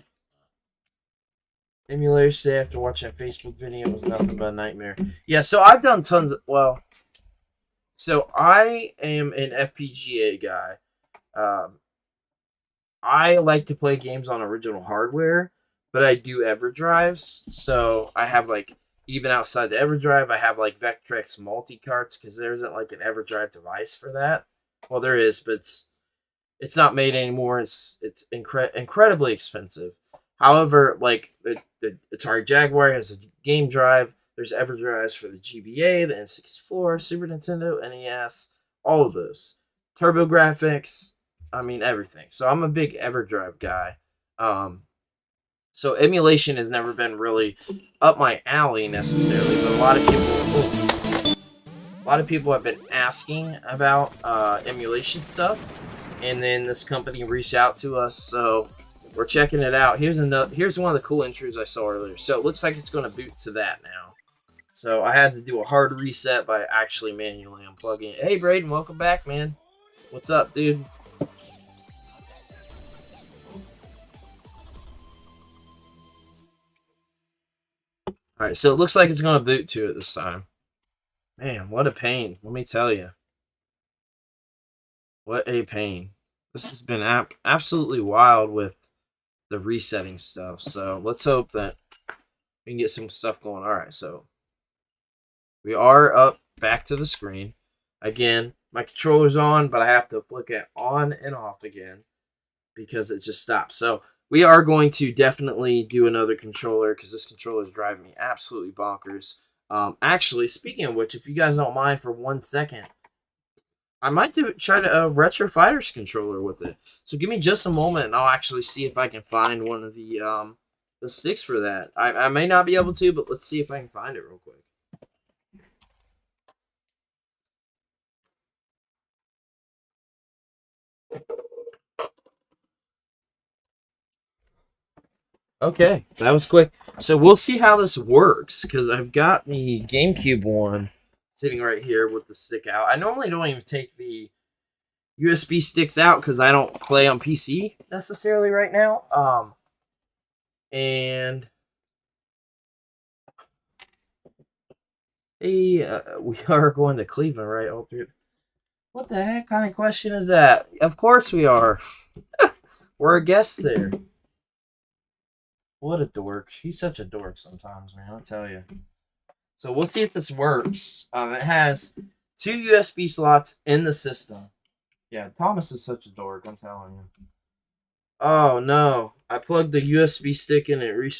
emulation after watching a Facebook video. It was nothing but a nightmare. Yeah, so I've done tons of. Well, so I am an FPGA guy. I like to play games on original hardware, but I do EverDrives. So I have like, even outside the EverDrive, I have like Vectrex multi-carts because there isn't like an EverDrive device for that. Well, there is, but it's not made anymore. It's incredibly expensive. However, like the Atari Jaguar has a game drive. There's EverDrives for the GBA, the N64, Super Nintendo, NES, all of those. TurboGrafx, I mean everything. So I'm a big EverDrive guy. So emulation has never been really up my alley necessarily, but a lot of people have been asking about emulation stuff, and then this company reached out to us, so we're checking it out. Here's one of the cool intros I saw earlier. So it looks like it's going to boot to that now. So I had to do a hard reset by actually manually unplugging it. Hey Braden, welcome back, man. What's up, dude? Alright, so it looks like it's going to boot to it this time. Man, what a pain. Let me tell you. What a pain. This has been absolutely wild with the resetting stuff. So let's hope that we can get some stuff going. Alright, so we are up back to the screen. Again, my controller's on, but I have to flick it on and off again because it just stops. So we are going to definitely do another controller because this controller is driving me absolutely bonkers. Actually, speaking of which, if you guys don't mind for 1 second, I might try to Retro Fighters controller with it. So give me just a moment, and I'll actually see if I can find one of the sticks for that. I may not be able to, but let's see if I can find it real quick. Okay, that was quick. So we'll see how this works, because I've got the GameCube one sitting right here with the stick out. I normally don't even take the USB sticks out because I don't play on PC necessarily right now. And we are going to Cleveland, right? All through. What the heck kind of question is that? Of course we are. We're a guest there. What a dork. He's such a dork sometimes, man. I'll tell you. So we'll see if this works. It has 2 USB slots in the system. Yeah, Thomas is such a dork, I'm telling you. Oh, no. I plugged the USB stick in and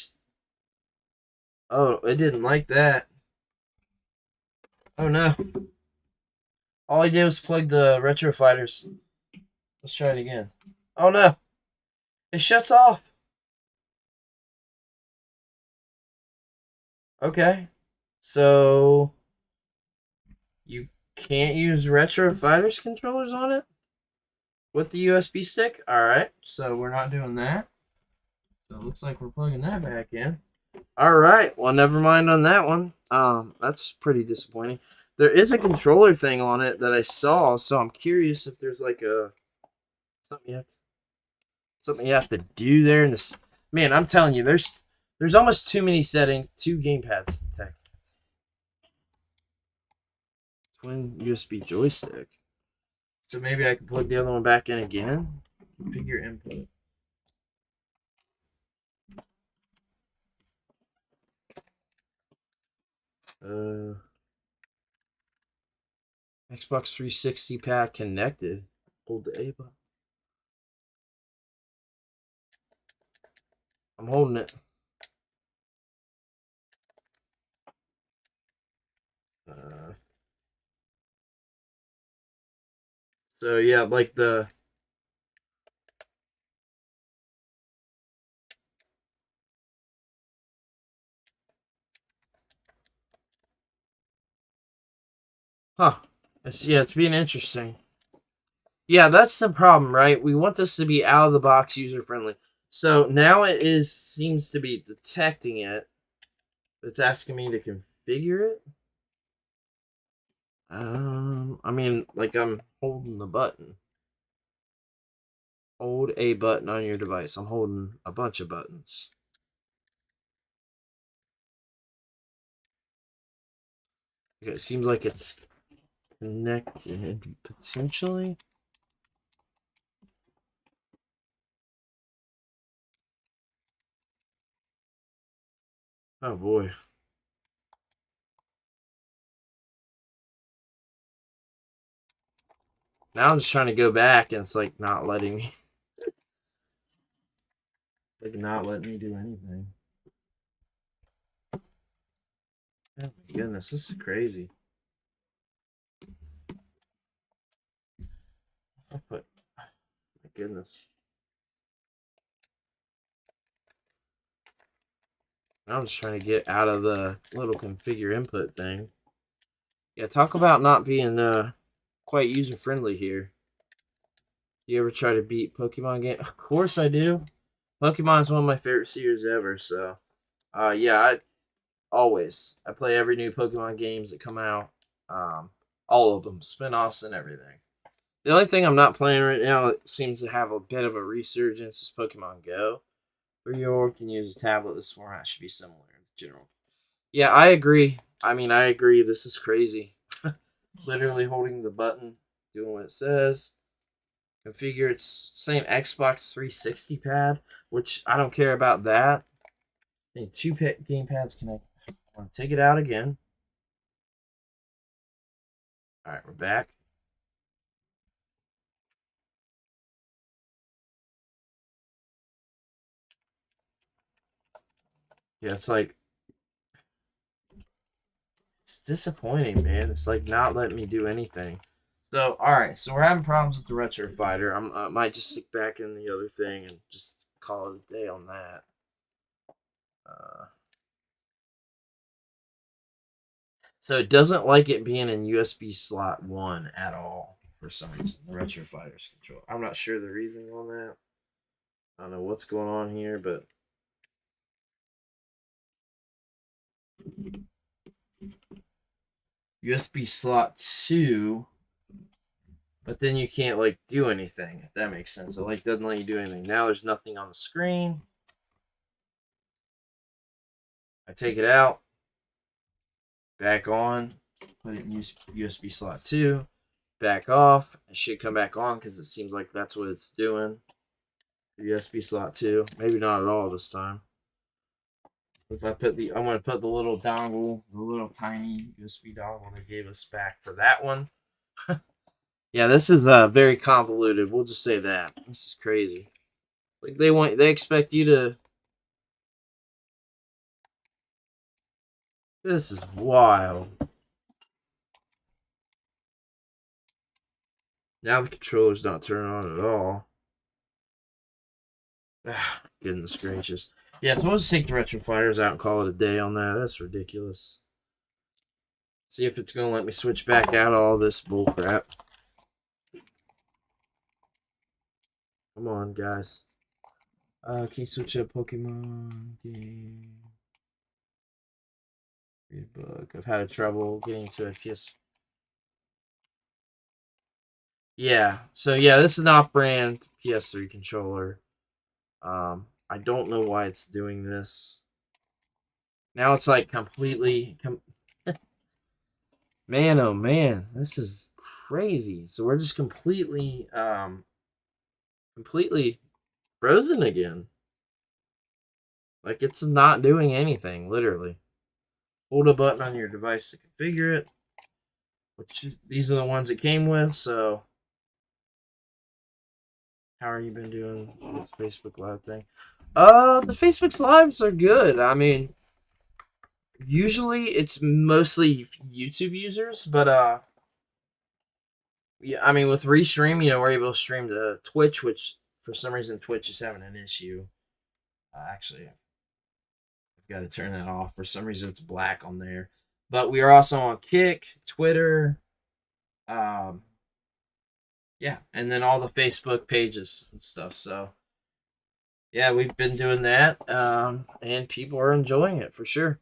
Oh, it didn't like that. Oh, no. All I did was plug the Retro Fighters. Let's try it again. Oh, no. It shuts off. Okay. So you can't use Retro Fighters controllers on it with the USB stick? Alright, so we're not doing that. So it looks like we're plugging that back in. Alright, well, never mind on that one. That's pretty disappointing. There is a controller thing on it that I saw, so I'm curious if there's like a something you have to do there in this. Man, I'm telling you, there's almost too many settings, 2 gamepads to detect. Twin USB joystick. So maybe I can plug the other one back in again. Configure input. Xbox 360 pad connected. Hold the A button. I'm holding it. So yeah, like the it's being interesting. Yeah, that's the problem, right? We want this to be out of the box user friendly. So now it is seems to be detecting it. It's asking me to configure it. I mean, like I'm holding the button. Hold a button on your device. I'm holding a bunch of buttons. Okay, it seems like it's connected potentially. Oh boy. Now I'm just trying to go back and it's like not letting me. Like not letting me do anything. Oh my goodness, this is crazy. I put my goodness. Now I'm just trying to get out of the little configure input thing. Yeah, talk about not being quite user friendly here. You ever try to beat Pokemon game? Of course I do. Pokemon is one of my favorite series ever. So, yeah, I play every new Pokemon games that come out. Um, all of them, spin-offs and everything. The only thing I'm not playing right now that seems to have a bit of a resurgence is Pokemon Go. For your can use a tablet, this format should be similar in general. Yeah, I agree. I mean, I agree. This is crazy. Literally holding the button, doing what it says. Configure its same Xbox 360 pad, which I don't care about that. I think two game pads connect. I'm gonna take it out again. All right, we're back. Yeah, it's like it's disappointing, man. It's like not letting me do anything. So, all right, so we're having problems with the Retro Fighter. I might just stick back in the other thing and just call it a day on that. Uh, so it doesn't like it being in USB slot 1 at all for some reason. The Retro Fighter's control. I'm not sure the reasoning on that. I don't know what's going on here, but USB slot 2, but then you can't like do anything, if that makes sense. It like doesn't let you do anything. Now there's nothing on the screen. I take it out, back on, put it in USB slot 2, back off. It should come back on because it seems like that's what it's doing. USB slot 2. Maybe not at all this time. If I put I'm going to put the little dongle, the little tiny USB dongle they gave us back for that one. Yeah, this is very convoluted. We'll just say that. This is crazy. Like they expect you to. This is wild. Now the controller's not turning on at all. Goodness gracious. Yeah, so we'll just take the Retro Fighters out and call it a day on that. That's ridiculous. See if it's going to let me switch back out of all this bullcrap. Come on, guys. Can you switch up Pokemon game? Read book. I've had trouble getting to a PS. Yeah. So yeah, this is an off-brand PS3 controller. I don't know why it's doing this. Now it's like completely. Man, oh man, this is crazy. So we're just completely completely frozen again. Like it's not doing anything, literally. Hold a button on your device to configure it. These are the ones it came with, so how are you been doing with Facebook Live thing? The Facebook Lives are good. I mean, usually it's mostly YouTube users, but yeah, I mean with Restream, we're able to stream to Twitch, which for some reason Twitch is having an issue. Actually, I've got to turn that off. For some reason it's black on there. But we are also on Kick, Twitter, um, yeah, and then all the Facebook pages and stuff. So yeah, we've been doing that, and people are enjoying it for sure.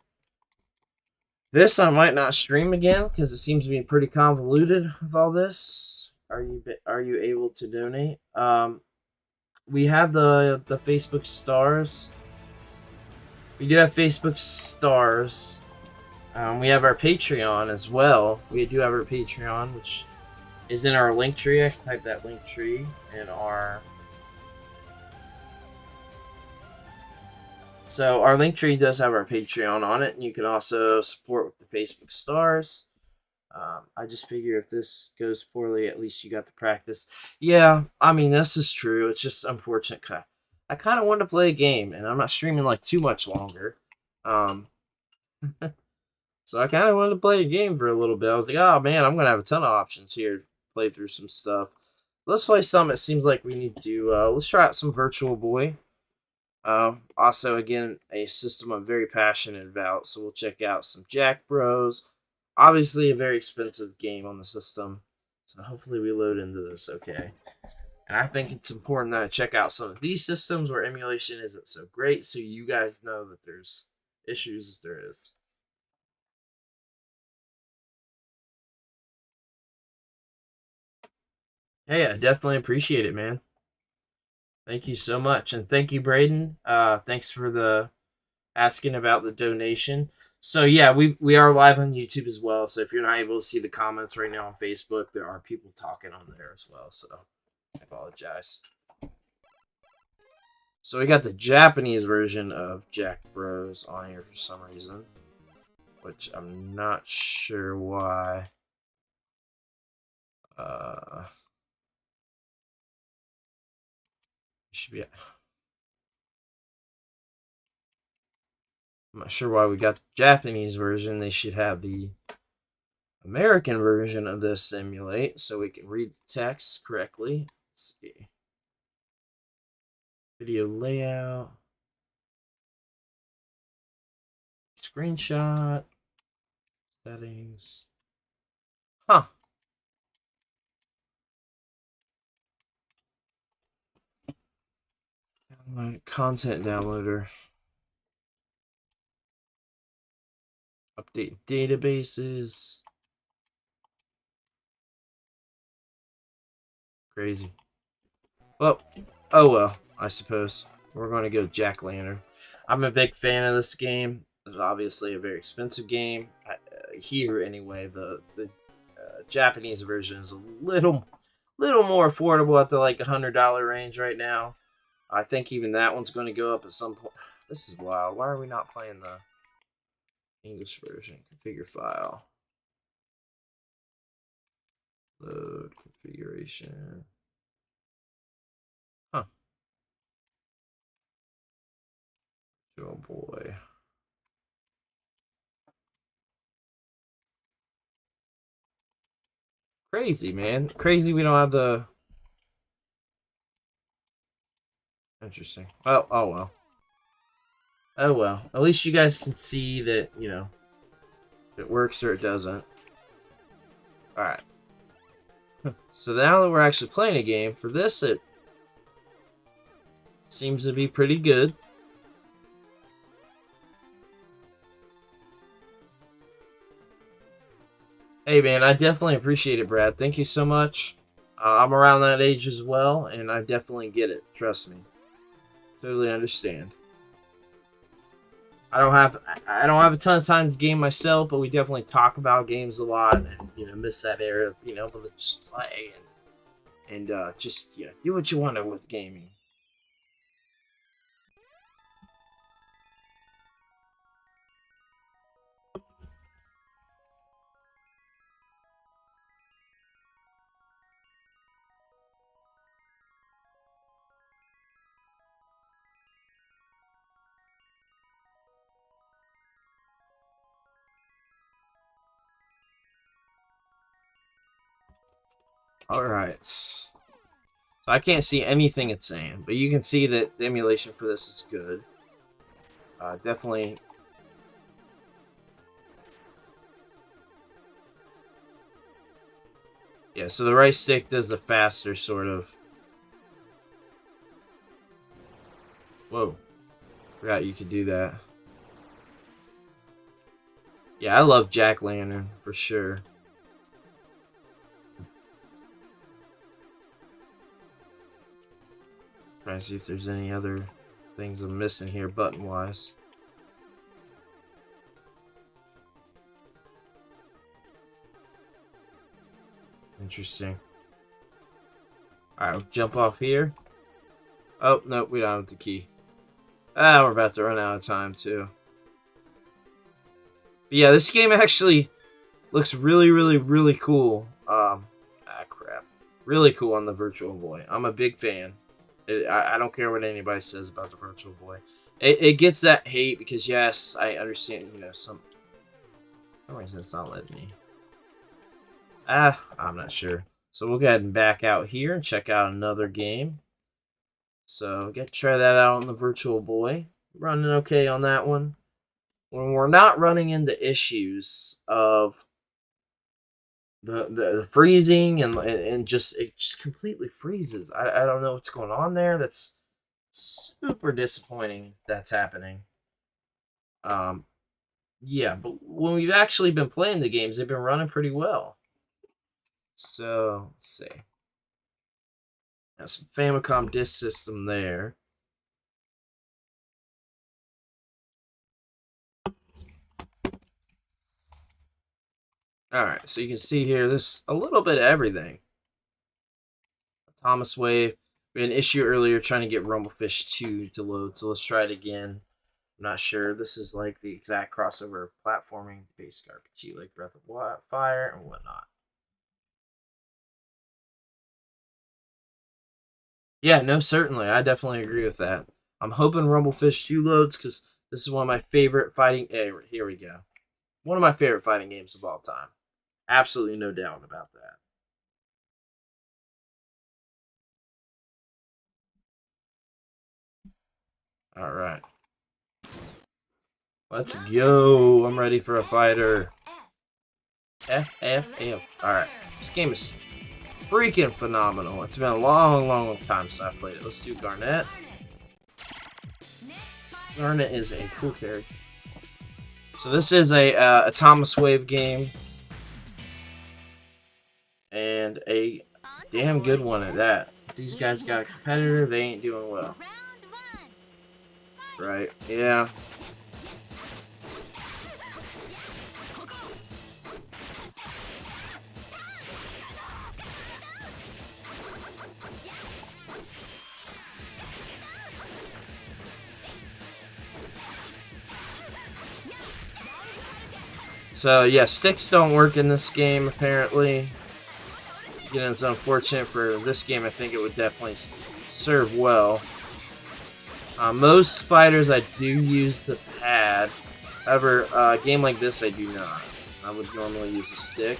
This I might not stream again because it seems to be pretty convoluted with all this. Are you able to donate? We have the Facebook stars. We do have Facebook stars. We have our Patreon as well. We do have our Patreon, which is in our link tree. I can type that link tree in our. So our link tree does have our Patreon on it, and you can also support with the Facebook stars. I just figure if this goes poorly, at least you got to practice. Yeah, I mean this is true. It's just unfortunate. I kind of wanted to play a game, and I'm not streaming like too much longer. So I kind of wanted to play a game for a little bit. I was like, oh man, I'm gonna have a ton of options here to play through some stuff. Let's play some. It seems like we need to. Let's try out some Virtual Boy. Also, again, a system I'm very passionate about, so we'll check out some Jack Bros. Obviously, a very expensive game on the system, so hopefully we load into this okay. And I think it's important that I check out some of these systems where emulation isn't so great, so you guys know that there's issues if there is. Hey, I definitely appreciate it, man. Thank you so much, and thank you, Braden. Thanks for the asking about the donation. So yeah, we are live on YouTube as well. So if you're not able to see the comments right now on Facebook, there are people talking on there as well. So I apologize. So we got the Japanese version of Jack Bros on here for some reason, which I'm not sure why. Should be. I'm not sure why we got the Japanese version. They should have the American version of this Emulate so we can read the text correctly. Let's see. Video layout. Screenshot. Settings. Huh. Content downloader. Update databases. Crazy. Well, oh well, I suppose. We're going to go Jack Lantern. I'm a big fan of this game. It's obviously a very expensive game. Here, anyway, the Japanese version is a little more affordable at the like $100 range right now. I think even that one's going to go up at some point. This is wild. Why are we not playing the English version? Configure file. Load configuration. Huh. Oh boy. Crazy, man. Crazy we don't have the... Interesting. Oh well. Oh well. At least you guys can see that, if it works or it doesn't. Alright. So now that we're actually playing a game, for this it seems to be pretty good. Hey man, I definitely appreciate it, Brad. Thank you so much. I'm around that age as well, and I definitely get it. Trust me. Totally understand. I don't have a ton of time to game myself, but we definitely talk about games a lot, and miss that era of being able to just play and and just do what you want to with gaming. Alright. So I can't see anything it's saying, but you can see that the emulation for this is good. Definitely. Yeah, so the right stick does the faster sort of. Whoa. Forgot you could do that. Yeah, I love Jack Lantern for sure. Trying to see if there's any other things I'm missing here button wise. Interesting. Alright, we'll jump off here. Oh, no, we don't have the key. Ah, we're about to run out of time too. But yeah, this game actually looks really, really, really cool. Crap. Really cool on the Virtual Boy. I'm a big fan. I don't care what anybody says about the Virtual Boy. It gets that hate because, yes, I understand, some reason it's not letting me. I'm not sure. So we'll go ahead and back out here and check out another game. So get to try that out on the Virtual Boy. Running okay on that one. When we're not running into issues of the freezing and just it just completely freezes. I don't know what's going on there. That's super disappointing that's happening. Yeah, but when we've actually been playing the games, they've been running pretty well. So let's see. Got some Famicom disk system there. Alright, so you can see here, this a little bit of everything. Thomas Wave. We had an issue earlier trying to get Rumblefish 2 to load, so let's try it again. I'm not sure. This is like the exact crossover platforming, basic RPG like Breath of Fire and whatnot. Yeah, no, certainly. I definitely agree with that. I'm hoping Rumblefish 2 loads because this is one of my favorite fighting. Hey, here we go. One of my favorite fighting games of all time. Absolutely no doubt about that. All right. Let's go. I'm ready for a fighter. F. Alright. This game is freaking phenomenal. It's been a long, long time since I played it. Let's do Garnet. Garnet is a cool character. So this is a Thomas Wave game. And a damn good one at that. If these guys got a competitor, they ain't doing well. Right? Yeah. So yeah, sticks don't work in this game apparently. It's unfortunate for this game. I think it would definitely serve well. Most fighters I do use the pad. However, a game like this I do not. I would normally use a stick.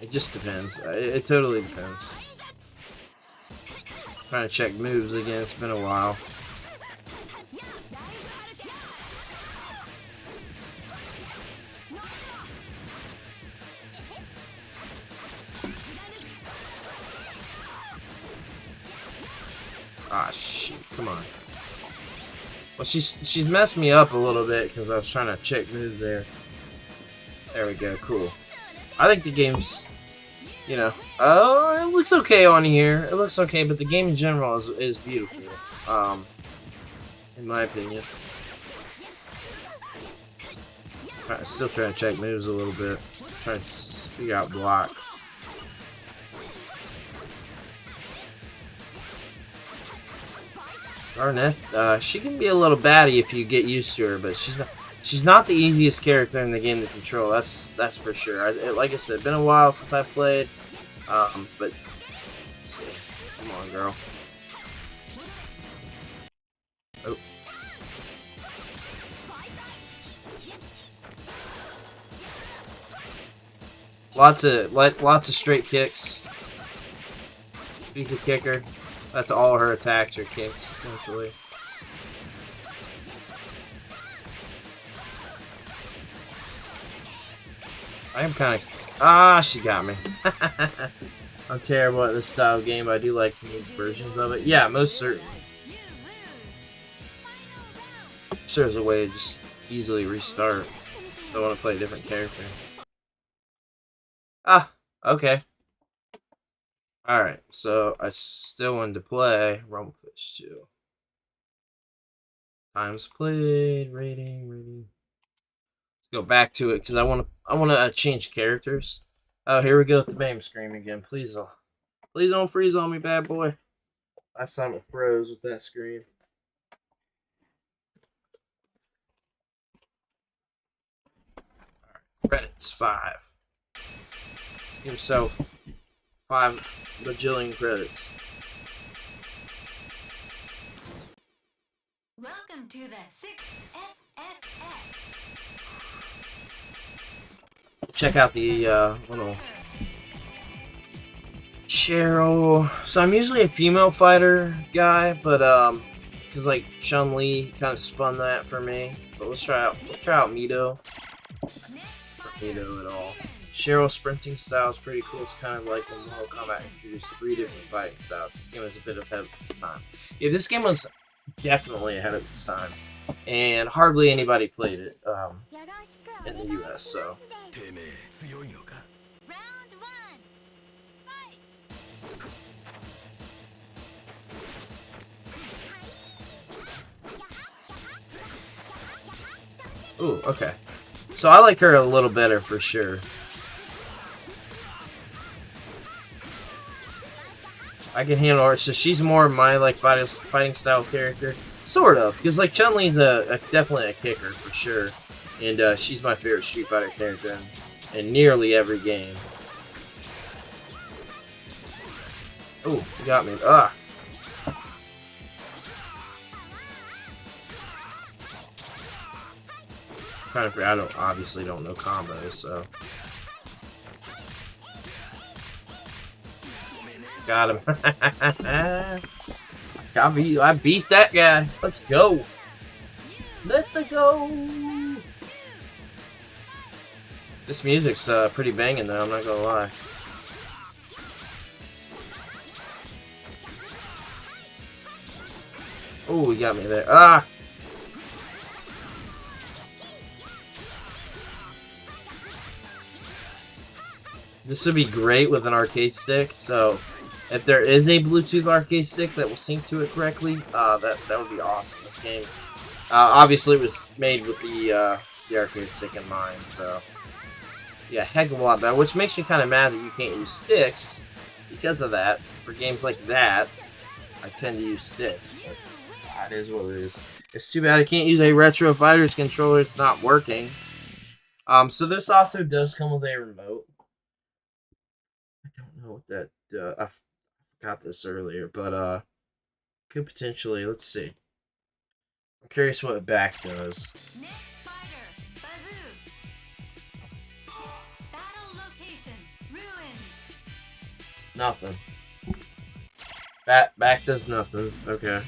It just depends. It totally depends. Trying to check moves again. It's been a while. Ah, shit. Come on. Well, she's messed me up a little bit because I was trying to check moves there. There we go. Cool. I think the game's, oh, it looks okay on here. It looks okay, but the game in general is beautiful. In my opinion. Still trying to check moves a little bit. Trying to figure out block. Garnet, she can be a little batty if you get used to her, but she's not the easiest character in the game to control. That's for sure. Like I said, been a while since I played, but let's see. Come on, girl. Oh. Lots of straight kicks. She's a kicker. That's all her attacks are kicks, essentially. I am kind of... she got me. I'm terrible at this style of game, but I do like new versions of it. Yeah, most certainly. Sure, there's a way to just easily restart. I want to play a different character. Okay. Alright, so I still wanted to play Rumblefish 2. Times played, rating. Let's go back to it because I want to change characters. Oh, here we go with the BAME screen again. Please don't freeze on me, bad boy. Last time it froze with that screen. Alright, credits 5. Give himself 5 bajillion credits. Welcome to the 6FFS. Check out the little Cheryl. So I'm usually a female fighter guy, but because like Chun-Li kind of spun that for me. But let's try out Mito. Mito at all. Cheryl sprinting style is pretty cool. It's kind of like when Mortal Kombat introduced 3 different fighting styles. This game was a bit ahead of its time. Yeah, this game was definitely ahead of its time, and hardly anybody played it in the US. So. Ooh, okay. So I like her a little better for sure. I can handle her, so she's more my like fighting style character, sort of, because like Chun-Li's definitely a kicker for sure, and she's my favorite Street Fighter character in nearly every game. Oh, you got me! Kind of, I obviously don't know combos, so. Got him. I beat that guy. Let's go. Let's go. This music's pretty banging though, I'm not gonna lie. Oh, he got me there. This would be great with an arcade stick, so if there is a Bluetooth arcade stick that will sync to it correctly, that would be awesome. This game, obviously, it was made with the arcade stick in mind, so yeah, heck of a lot better. Which makes me kind of mad that you can't use sticks because of that. For games like that, I tend to use sticks, but that is what it is. It's too bad I can't use a Retro Fighters controller. It's not working. So this also does come with a remote. I don't know what that. I got this earlier, but could potentially. Let's see. I'm curious what back does. Next fighter, Bazoo. Battle location, ruins. Nothing. Back does nothing. Okay.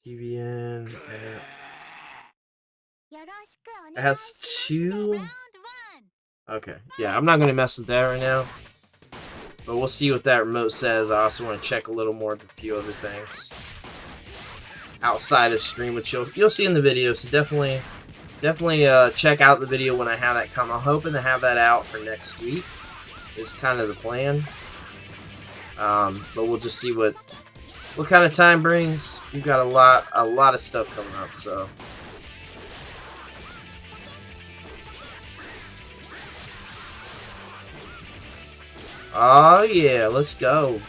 TVN. It has 2. Okay. Yeah, I'm not gonna mess with that right now. But we'll see what that remote says. I also want to check a little more of a few other things outside of stream, which you'll see in the video. So definitely check out the video when I have that come. I'm hoping to have that out for next week. Is kind of the plan. But we'll just see what kind of time brings. We've got a lot of stuff coming up, so. Oh yeah, let's go.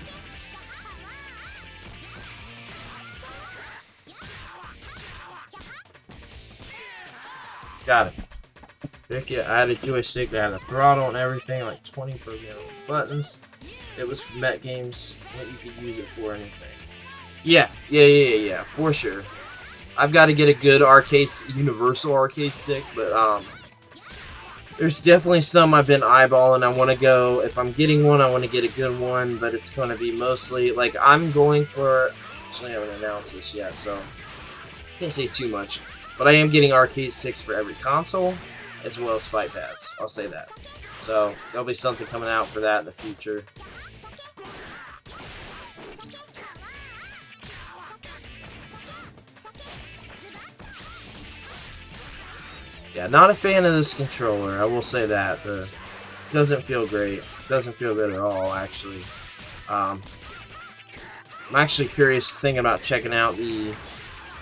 Got it. Pick it. I had a joystick that had a throttle and everything, like 20 programmable buttons. It was for Met games. What you could use it for anything. Yeah, for sure. I've got to get a good universal arcade stick, but there's definitely some I've been eyeballing. I want to go, if I'm getting one, I want to get a good one, but it's going to be mostly, like, I'm going for, actually I haven't announced this yet, so can't say too much, but I am getting arcade sticks for every console, as well as fight pads, I'll say that. So, there'll be something coming out for that in the future. Yeah, not a fan of this controller, I will say that. It doesn't feel great. It doesn't feel good at all, actually. I'm actually curious, thinking about trying out the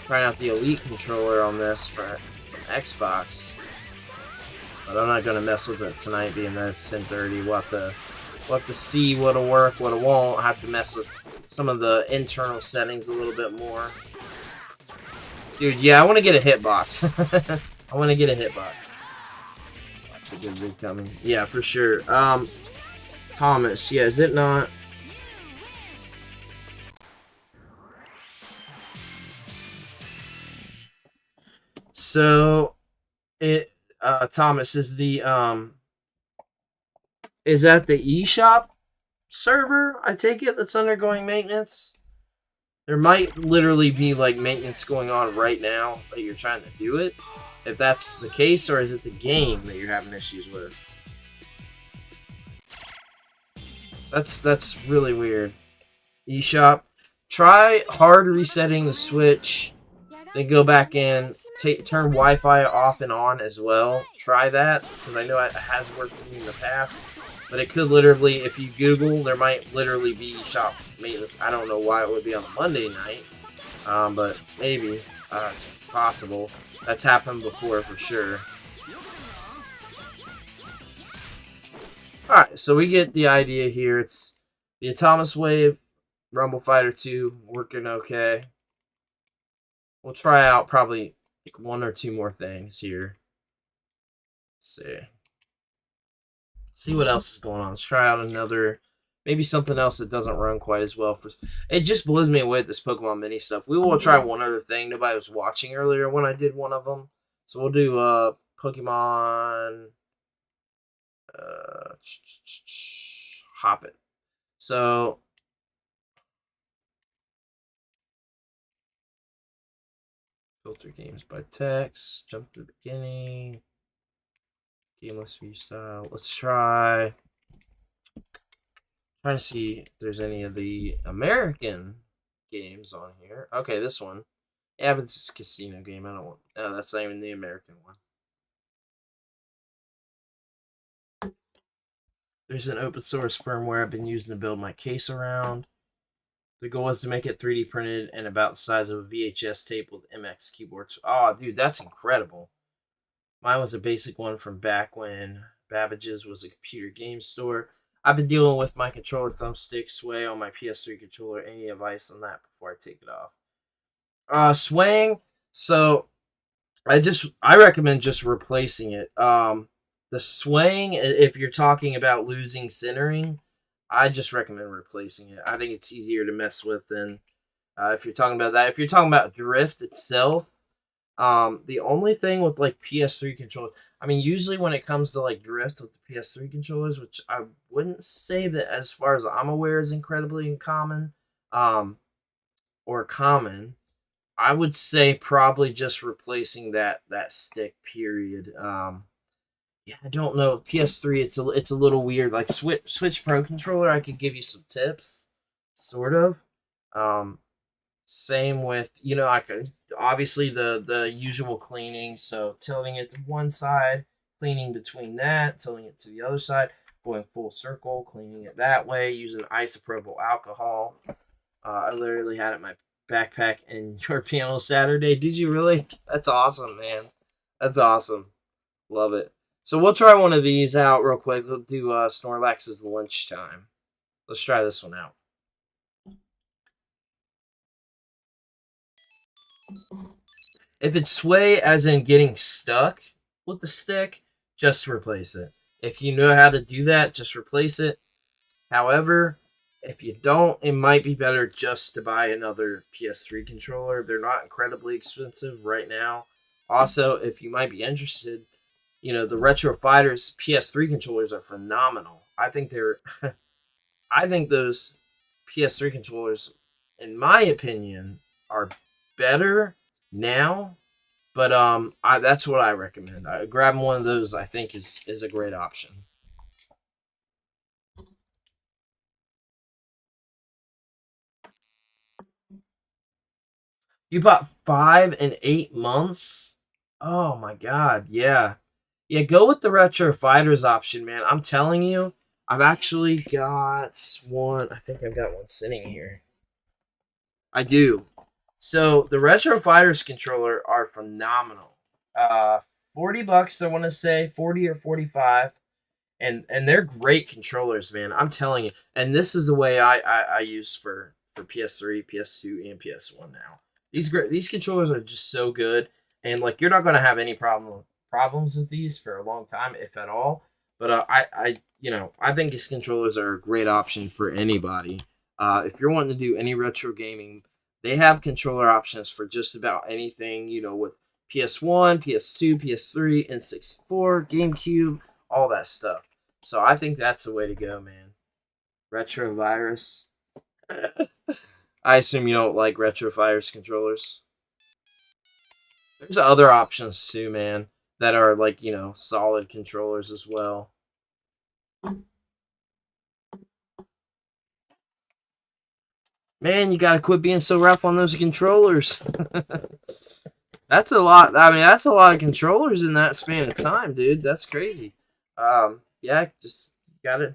Elite controller on this from Xbox. But I'm not going to mess with it tonight, being that it's 10:30. We'll have to see what'll work, what it won't. I'll have to mess with some of the internal settings a little bit more. Dude, yeah, I want to get a hitbox. I want to get a hitbox. Watch a good vid coming. Yeah, for sure. Thomas, yeah, is it not? So, Thomas, is that the eShop server, I take it, that's undergoing maintenance? There might literally be, like, maintenance going on right now that you're trying to do it. If that's the case, or is it the game that you're having issues with? That's really weird. eShop. Try hard resetting the Switch, then go back in, turn Wi-Fi off and on as well. Try that, because I know it has worked for me in the past. But it could literally, if you Google, there might literally be shop maintenance. I don't know why it would be on a Monday night, but maybe. It's possible. That's happened before for sure. Alright, so we get the idea here. It's the Atomic Wave, Rumble Fighter 2, working okay. We'll try out probably like one or two more things here. Let's see. See what else is going on. Let's try out another, maybe something else that doesn't run quite as well. It just blows me away with this Pokemon mini stuff. We will try one other thing. Nobody was watching earlier when I did one of them. So we'll do Pokemon Hop It. So filter games by text. Jump to the beginning. Gameless view style. Let's trying to see if there's any of the American games on here. Okay, this one. Yeah, but it's a casino game. I don't want. No, that's not even the American one. There's an open source firmware I've been using to build my case around. The goal is to make it 3D printed and about the size of a VHS tape with MX keyboards. Oh, dude, that's incredible. Mine was a basic one from back when Babbage's was a computer game store. I've been dealing with my controller thumbstick sway on my PS3 controller. Any advice on that before I take it off? Swaying. So I recommend just replacing it. The swaying, if you're talking about losing centering, I just recommend replacing it. I think it's easier to mess with than if you're talking about that. If you're talking about drift itself, the only thing with like PS3 controllers, I mean, usually when it comes to like drift with the PS3 controllers, which I wouldn't say that as far as I'm aware is incredibly uncommon, or common, I would say probably just replacing that stick. Period. Yeah, I don't know. PS3, it's a little weird. Like Switch Pro controller, I could give you some tips, sort of. Um, Same with, I could obviously the usual cleaning. So tilting it to one side, cleaning between that, tilting it to the other side, going full circle, cleaning it that way, using isopropyl alcohol. I literally had it in my backpack in your piano Saturday. Did you really? That's awesome, man. That's awesome. Love it. So we'll try one of these out real quick. We'll do Snorlax's lunchtime. Let's try this one out. If it's sway as in getting stuck with the stick, just replace it. If you know how to do that, just replace it. However, if you don't, it might be better just to buy another PS3 controller. They're not incredibly expensive right now. Also, if you might be interested, the Retro Fighters PS3 controllers are phenomenal. I think they're I think those PS3 controllers, in my opinion, are better now. But that's what I recommend. Grabbing one of those, I think, is a great option. You bought 5 and 8 months. Oh my god, yeah, yeah. Go with the Retro Fighters option, man. I'm telling you, I've actually got one. I think I've got one sitting here. I do. So the Retro Fighters controller are phenomenal. 40 bucks, I want to say 40 or 45, and they're great controllers, man. I'm telling you. And this is the way I use for PS3, PS2, and PS1 now. These controllers are just so good, and like you're not gonna have any problems with these for a long time, if at all. But I think these controllers are a great option for anybody. If you're wanting to do any retro gaming, they have controller options for just about anything. With PS1, PS2, PS3, N64, GameCube, all that stuff. So I think that's the way to go, man. Retrovirus. I assume you don't like Retrovirus controllers. There's other options too, man, that are like, solid controllers as well. Man, you gotta quit being so rough on those controllers. That's a lot. I mean, that's a lot of controllers in that span of time, dude. That's crazy. Yeah, just got it.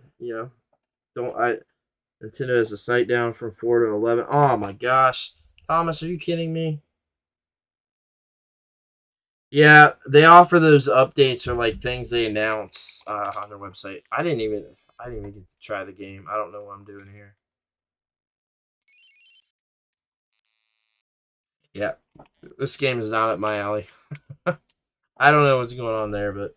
Don't I? Nintendo has a sight down from 4 to 11. Oh my gosh, Thomas, are you kidding me? Yeah, they offer those updates or like things they announce on their website. I didn't even get to try the game. I don't know what I'm doing here. Yeah, this game is not up my alley. I don't know what's going on there, but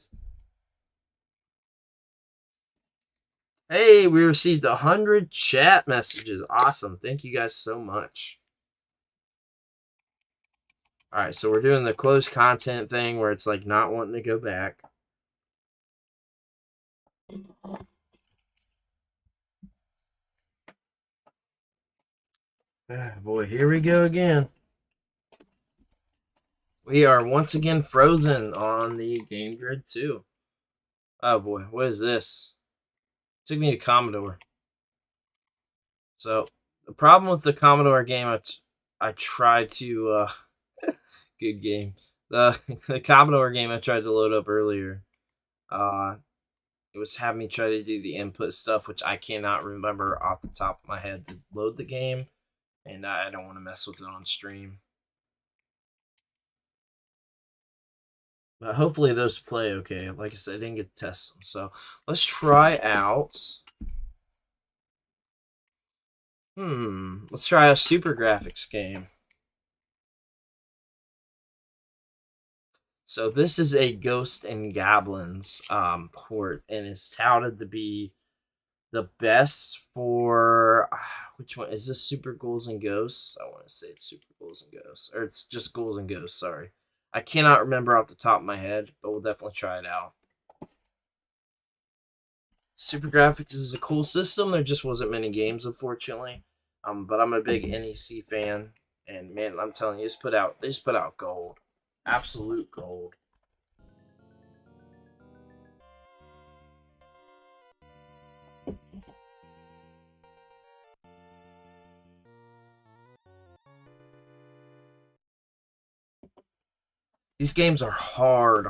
hey, we received 100 chat messages. Awesome. Thank you guys so much. All right, so we're doing the closed content thing where it's like not wanting to go back. Boy, here we go again. We are once again frozen on the Game Grid 2. Oh boy, what is this? It took me to Commodore. So the problem with the Commodore game, I tried to good game. The Commodore game I tried to load up earlier. It was having me try to do the input stuff, which I cannot remember off the top of my head to load the game, and I don't want to mess with it on stream. But hopefully those play okay. Like I said, I didn't get to test them, so let's try out. Let's try a Super Graphics game. So this is a Ghost and Goblins port, and it's touted to be the best for which one is this? Super Ghouls and Ghosts? I want to say it's Super Ghouls and Ghosts, or it's just Ghouls and Ghosts. Sorry, I cannot remember off the top of my head, but we'll definitely try it out. Super Graphics is a cool system. There just wasn't many games, unfortunately. But I'm a big NEC fan, and man, I'm telling you, they just put out gold, absolute gold. These games are hard.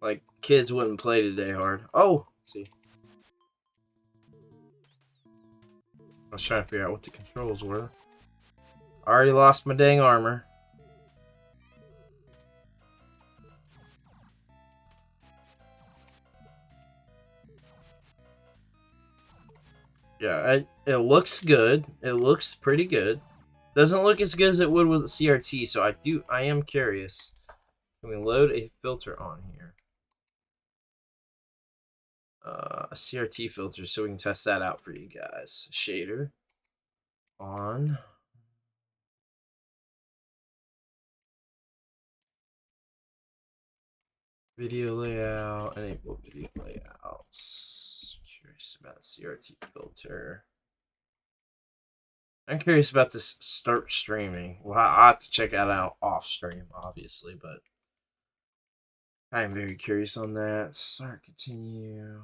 Like kids wouldn't play today hard. Oh, let's see. I was trying to figure out what the controls were. I already lost my dang armor. Yeah, it looks good. It looks pretty good. Doesn't look as good as it would with CRT, so I am curious. Can we load a filter on here? A CRT filter so we can test that out for you guys. Shader on. Video layout, enable video layouts. Curious about CRT filter. I'm curious about this start streaming. Well, I have to check that out off stream, obviously, but I'm very curious on that. Start, continue.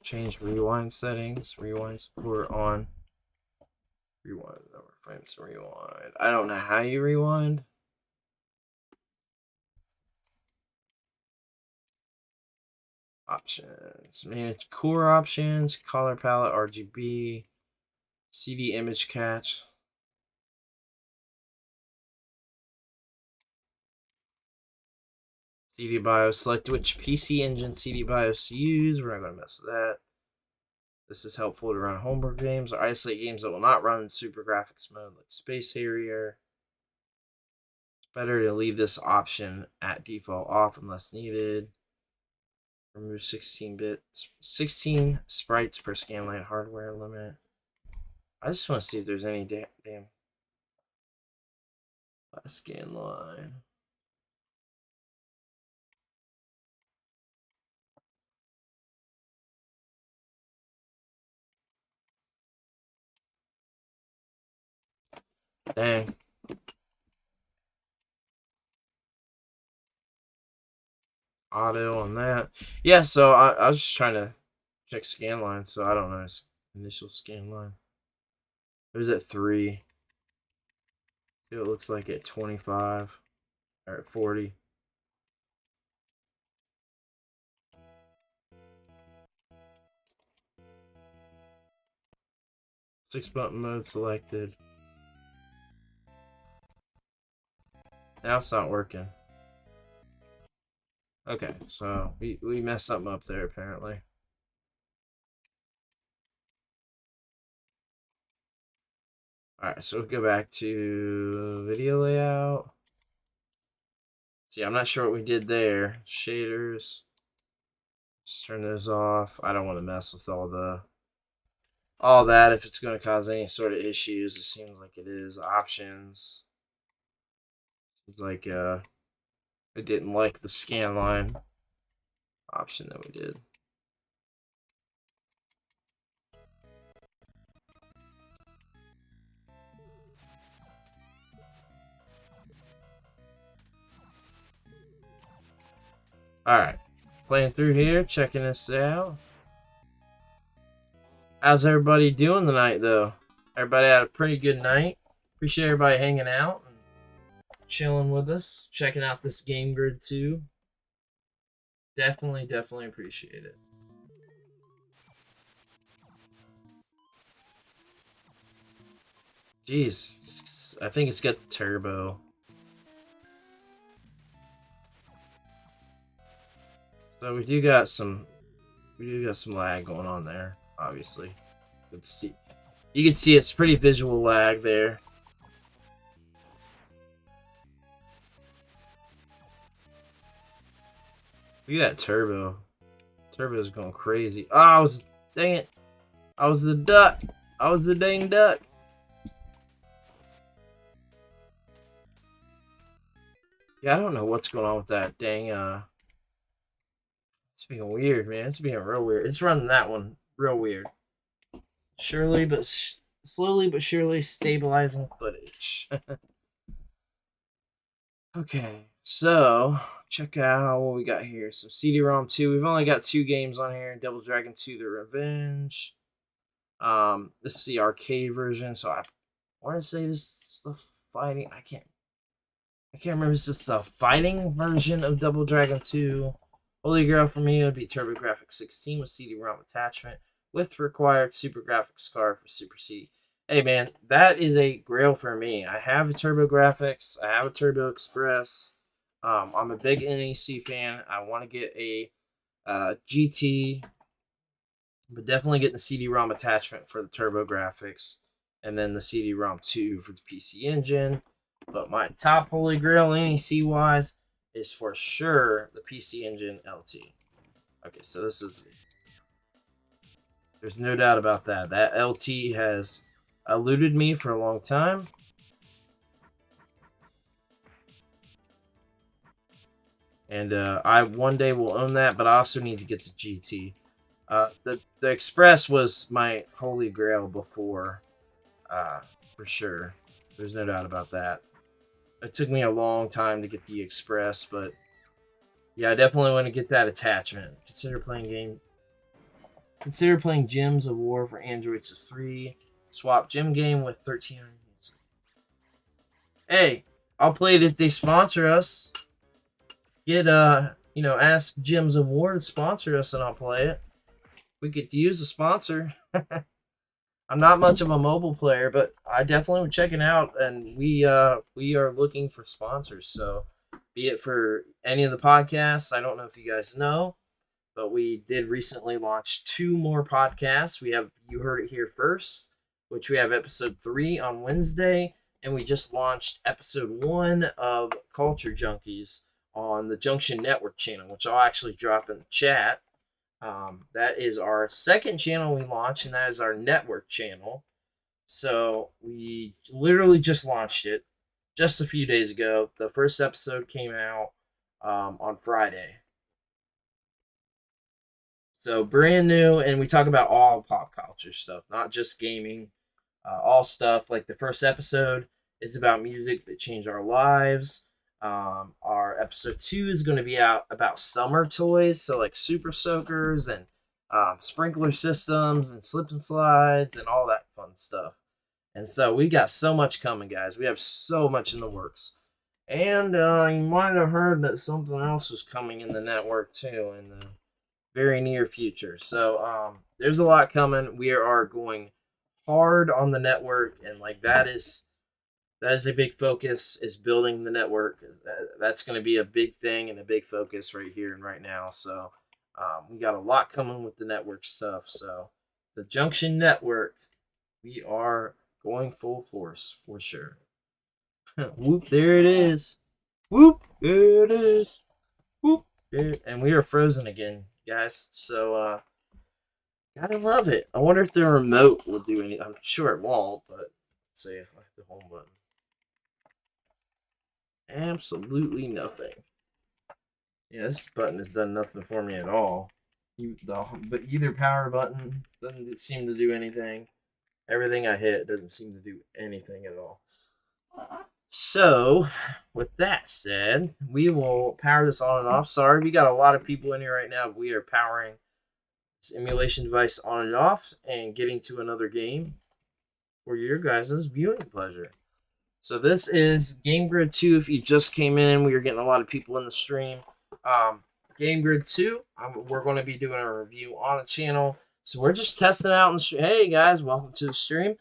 Change rewind settings. Rewind support on. Rewind number of frames to rewind. I don't know how you rewind. Options. Manage core options. Color palette RGB. CD image cache. CD BIOS. Select which PC engine CD BIOS to use. We're not going to mess with that. This is helpful to run homebrew games or isolate games that will not run in super graphics mode like Space Harrier. It's better to leave this option at default off unless needed. Remove 16 sprites per scanline hardware limit. I just want to see if there's any damn scan line. Dang. Auto on that. Yeah, so I was just trying to check scan line, so I don't know. Initial scan line. It was at 3. It looks like at 25 or at 40. Six button mode selected. Now it's not working. Okay, so we messed something up there apparently. Alright, so we'll go back to video layout. See, I'm not sure what we did there. Shaders. Just turn those off. I don't want to mess with all that if it's going to cause any sort of issues. It seems like it is. Options. Seems like it didn't like the scan line option that we did. Alright. Playing through here, checking this out. How's everybody doing tonight, though? Everybody had a pretty good night. Appreciate everybody hanging out and chilling with us, checking out this Game Grid 2. Definitely appreciate it. Jeez, I think it's got the turbo. So we do got some lag going on there, obviously. You can see it's pretty visual lag there. Look at that turbo. Turbo's going crazy. Oh, dang it. I was the duck. I was the dang duck. Yeah, I don't know what's going on with that dang, it's being weird, man. It's being real weird. It's running that one real weird. Slowly but surely stabilizing footage. Okay, so check out what we got here. So CD-ROM 2. We've only got 2 games on here. Double Dragon 2: The Revenge. This is the arcade version. So I want to say this is the fighting. I can't remember. Is this the fighting version of Double Dragon 2? Holy Grail for me would be TurboGrafx 16 with CD-ROM attachment with required Super Graphics card for Super CD. Hey man, that is a grail for me. I have a Turbo Graphics. I have a Turbo Express. I'm a big NEC fan. I want to get a GT, but definitely getting the CD-ROM attachment for the Turbo Graphics, and then the CD-ROM 2 for the PC Engine. But my top holy grail NEC wise is for sure the PC Engine LT. Okay, so this is, there's no doubt about that. That LT has eluded me for a long time. And I one day will own that, but I also need to get the GT. The Express was my holy grail before, uh, for sure. There's no doubt about that. It took me a long time to get the Express, but yeah, I definitely want to get that attachment. Consider playing Gems of War for Android to free. Swap gem game with 13. Hey, I'll play it if they sponsor us. Get ask Gems of War to sponsor us, and I'll play it. We could use a sponsor. I'm not much of a mobile player, but I definitely would check it out, and we are looking for sponsors. So, be it for any of the podcasts. I don't know if you guys know, but we did recently launch two more podcasts. We have You Heard It Here First, which we have episode 3 on Wednesday, and we just launched episode 1 of Culture Junkies on the Junction Network channel, which I'll actually drop in the chat. That is our second channel we launched, and that is our network channel. So we literally just launched it just a few days ago. The first episode came out on Friday. So brand new, and we talk about all pop culture stuff, not just gaming. All stuff. Like the first episode is about music that changed our lives. Our episode 2 is going to be out about summer toys, so like super soakers and sprinkler systems and slip and slides and all that fun stuff. And so we got so much coming, guys. We have so much in the works. And you might have heard that something else is coming in the network too in the very near future. So there's a lot coming. We are going hard on the network, and like that is a big focus, is building the network. That's going to be a big thing and a big focus right here and right now. So we got a lot coming with the network stuff. So the Junction Network, we are going full force for sure. Whoop, there it is. Whoop, there it is. Whoop, there. And we are frozen again, guys. So gotta love it. I wonder if the remote will do anything. I'm sure it won't, but let's see if I hit the home button. Absolutely nothing. Yeah, this button has done nothing for me at all. But either power button doesn't seem to do anything. Everything I hit doesn't seem to do anything at all. So, with that said, we will power this on and off. Sorry, we got a lot of people in here right now. We are powering this emulation device on and off and getting to another game for your guys' viewing pleasure. So this is Game Grid 2. If you just came in, we are getting a lot of people in the stream. Game Grid 2, we're going to be doing a review on the channel. So we're just testing out. Hey guys, welcome to the stream.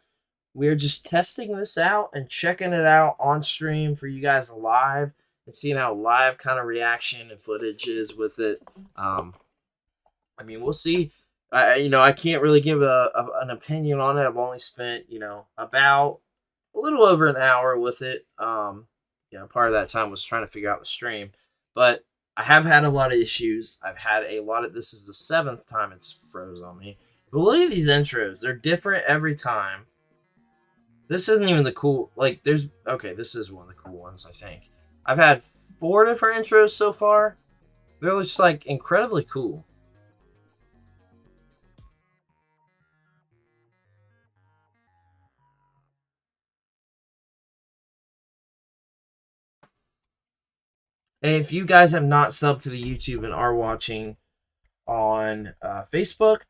We're just testing this out and checking it out on stream for you guys live and seeing how live kind of reaction and footage is with it. I mean, we'll see. I can't really give an opinion on it. I've only spent, about a little over an hour with it. Part of that time was trying to figure out the stream, but I have had a lot of issues. This is the 7th time it's froze on me. But look at these intros. They're different every time. This isn't even the cool, this is one of the cool ones, I think. I've had 4 different intros so far. They're just, incredibly cool. And if you guys have not subbed to the YouTube and are watching on Facebook,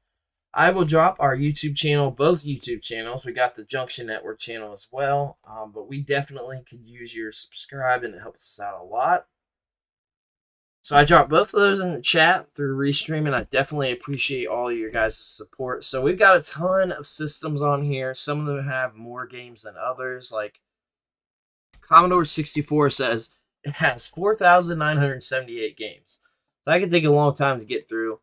I will drop our YouTube channel, both YouTube channels. We got the Junction Network channel as well, but we definitely could use your subscribe, and it helps us out a lot. So I dropped both of those in the chat through Restream, and I definitely appreciate all of your guys' support. So we've got a ton of systems on here. Some of them have more games than others. Like Commodore 64 says it has 4,978 games. So that can take a long time to get through.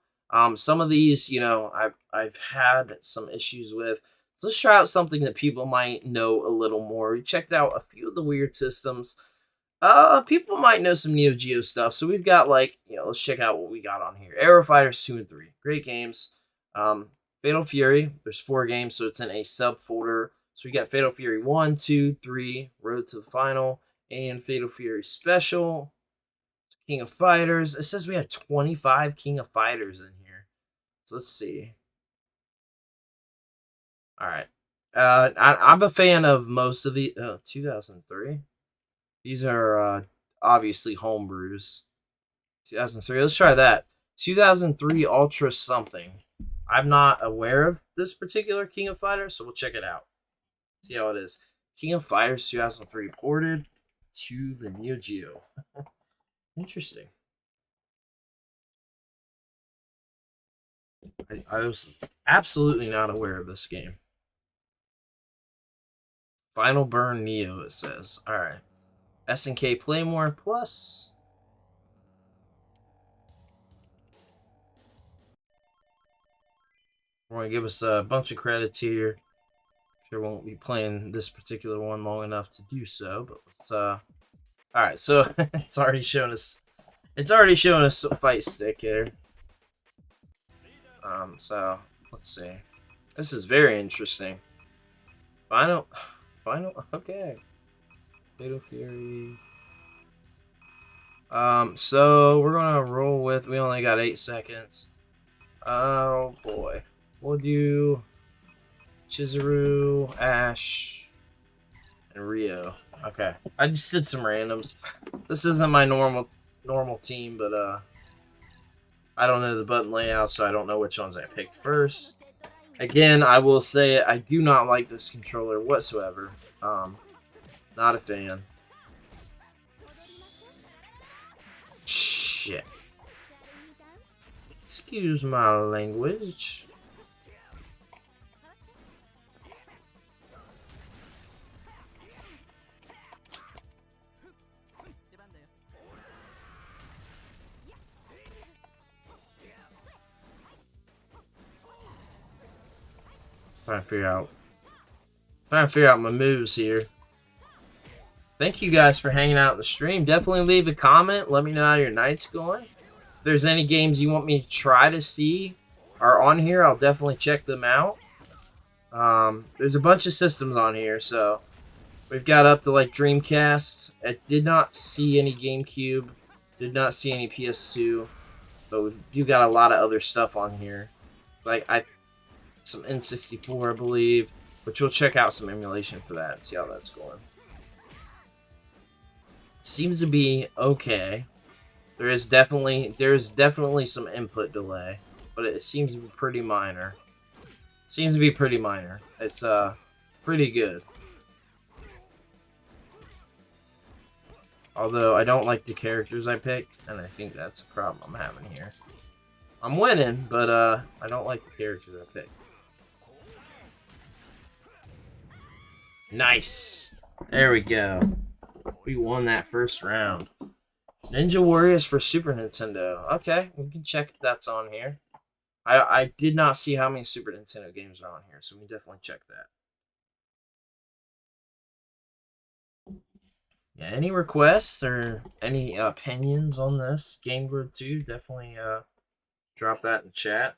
Some of these, I've had some issues with. So let's try out something that people might know a little more. We checked out a few of the weird systems. People might know some Neo Geo stuff. So we've got let's check out what we got on here. Aero Fighters 2 and 3. Great games. Fatal Fury, there's 4 games, so it's in a subfolder. So we got Fatal Fury 1, 2, 3, Road to the Final, and Fatal Fury Special. King of Fighters. It says we have 25 King of Fighters in here. So let's see. All right. I'm a fan of most of the 2003. These are obviously homebrews. 2003. Let's try that. 2003 Ultra something. I'm not aware of this particular King of Fighters, so we'll check it out. See how it is. King of Fighters 2003 ported to the Neo Geo. Interesting. I was absolutely not aware of this game. Final Burn Neo, it says. Alright. SNK Playmore Plus. We're going to give us a bunch of credits here. Sure won't be playing this particular one long enough to do so, but let's alright, so it's already showing us a fight stick here. So let's see. This is very interesting. Final okay. Fatal Fury. So we're gonna roll with, we only got 8 seconds. Oh boy. We'll do Chizuru, Ash, and Rio. Okay. I just did some randoms. This isn't my normal team, but I don't know the button layout, so I don't know which ones I picked first. Again, I will say it, I do not like this controller whatsoever. Not a fan. Shit. Excuse my language. Trying to figure out my moves here. Thank you guys for hanging out in the stream. Definitely leave a comment. Let me know how your night's going. If there's any games you want me to try to see are on here, I'll definitely check them out. There's a bunch of systems on here, so we've got up to like Dreamcast. I did not see any GameCube. Did not see any PS2. But we do got a lot of other stuff on here. Like some N64, I believe, which we'll check out some emulation for that and see how that's going. Seems to be okay. There's definitely some input delay, but it seems to be pretty minor. It's pretty good. Although I don't like the characters I picked, and I think that's a problem I'm having here. I'm winning, but I don't like the characters I picked. Nice. There we go. We won that first round. Ninja Warriors for Super Nintendo. Okay, we can check if that's on here. I did not see how many Super Nintendo games are on here, so we can definitely check that. Yeah, any requests or any opinions on this Game Grid 2, definitely drop that in chat.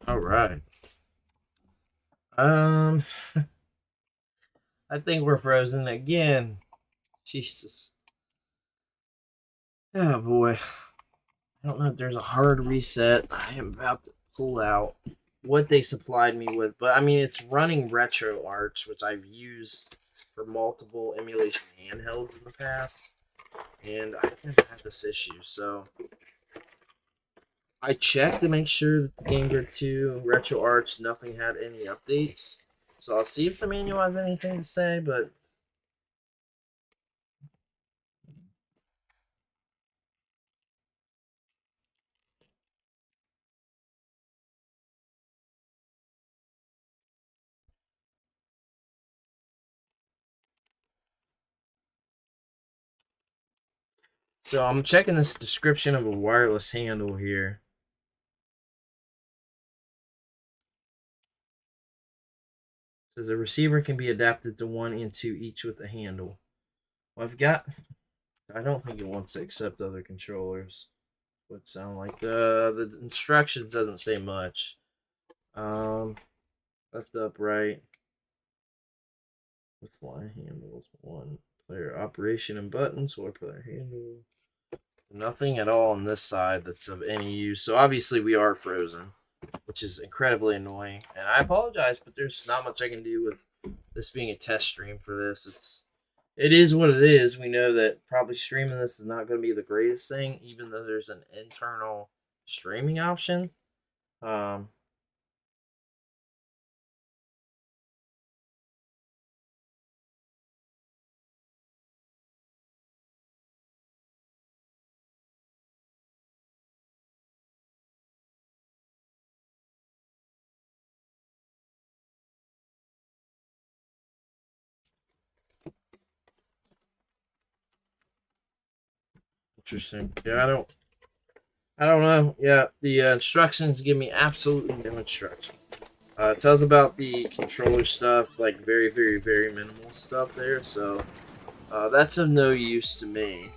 All right. I think we're frozen again. Jesus. Oh boy. I don't know if there's a hard reset. I am about to pull out what they supplied me with, but I mean it's running RetroArch, which I've used for multiple emulation handhelds in the past, and I've never had this issue. So I checked to make sure that the Game Grid 2 RetroArch nothing had any updates. So I'll see if the manual has anything to say, but so I'm checking this description of a wireless handle here. It says a receiver can be adapted to 1 and 2 each with a handle. Well, I don't think it wants to accept other controllers. Would sound like the instructions doesn't say much. Left upright with fly handles, 1 player operation and buttons, 4 player handle. Nothing at all on this side that's of any use. So obviously we are frozen, which is incredibly annoying. And I apologize, but there's not much I can do with this being a test stream for this. It is what it is. We know that probably streaming this is not going to be the greatest thing, even though there's an internal streaming option. Interesting. Yeah, I don't know. Yeah, the instructions give me absolutely no instruction. It tells about the controller stuff, like very, very, very minimal stuff there. So that's of no use to me.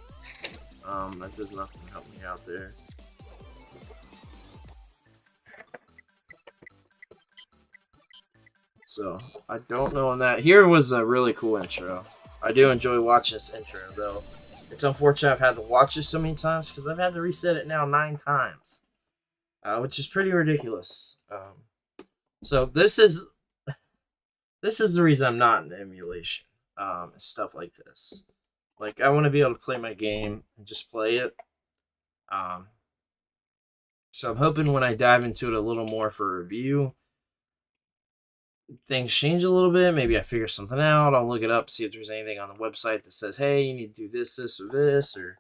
That does nothing to help me out there. So I don't know on that. Here was a really cool intro. I do enjoy watching this intro though. It's unfortunate I've had to watch this so many times because I've had to reset it now 9 times, which is pretty ridiculous. So this is the reason I'm not in emulation. Stuff like this. Like I want to be able to play my game and just play it. So I'm hoping when I dive into it a little more for review, things change a little bit. Maybe I figure something out. I'll look it up, see if there's anything on the website that says, "Hey, you need to do this, or this," or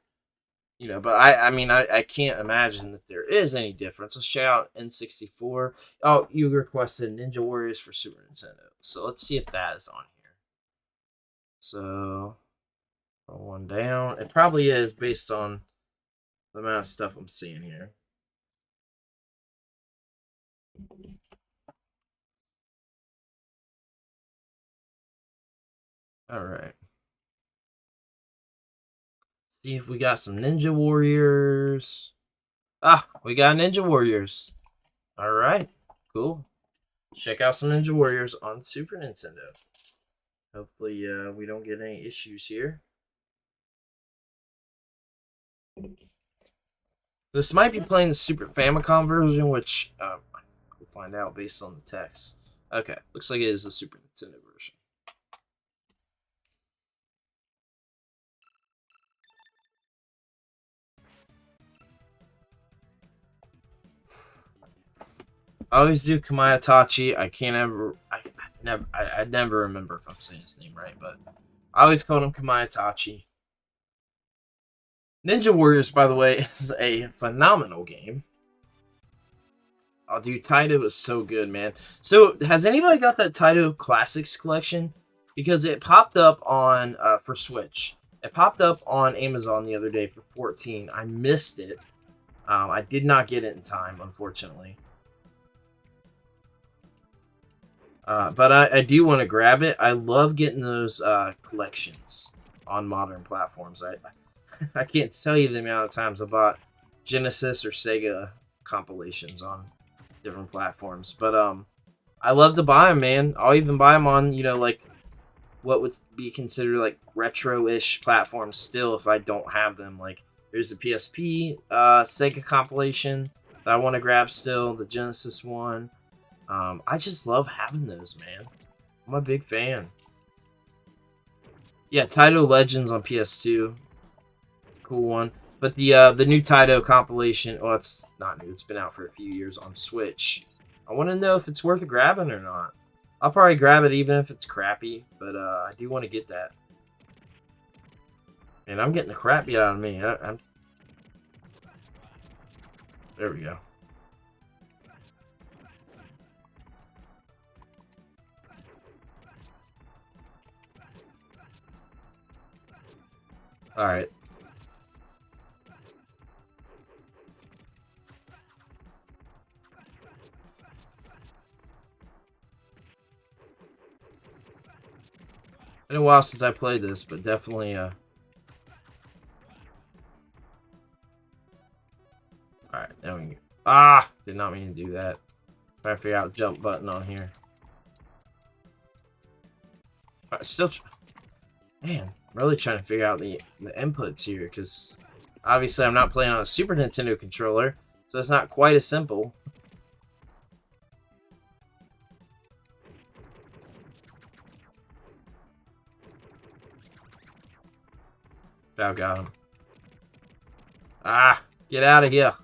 But I can't imagine that there is any difference. Let's check out N64. Oh, you requested Ninja Warriors for Super Nintendo, so let's see if that is on here. So, roll one down. It probably is based on the amount of stuff I'm seeing here. All right. See if we got some Ninja Warriors. Ah, we got Ninja Warriors. All right, cool. Check out some Ninja Warriors on Super Nintendo. Hopefully, we don't get any issues here. This might be playing the Super Famicom version, which we'll find out based on the text. Okay, looks like it is the Super Nintendo version. I always do Kamayatachi. I can't ever. I never remember if I'm saying his name right, but I always called him Kamayatachi. Ninja Warriors, by the way, is a phenomenal game. Oh, dude, Taito is so good, man. So, has anybody got that Taito Classics collection? Because it popped up on for Switch. It popped up on Amazon the other day for 14. I missed it. I did not get it in time, unfortunately. But I do want to grab it. I love getting those collections on modern platforms. I can't tell you the amount of times I bought Genesis or Sega compilations on different platforms. But I love to buy them, man. I'll even buy them on like what would be considered like retro-ish platforms still if I don't have them. Like there's the PSP Sega compilation that I want to grab still, the Genesis one. I just love having those, man. I'm a big fan. Yeah, Taito Legends on PS2, cool one. But the new Taito compilation, well, it's not new. It's been out for a few years on Switch. I want to know if it's worth grabbing or not. I'll probably grab it even if it's crappy, but I do want to get that. And I'm getting the crap beat out of me. I'm. There we go. All right. Been a while since I played this, but definitely Alright, now we can... Ah! Did not mean to do that. Trying to figure out jump button on here. Alright, still... Man, I'm really trying to figure out the inputs here, because... Obviously, I'm not playing on a Super Nintendo controller, so it's not quite as simple. Oh, got him. Ah! Get out of here!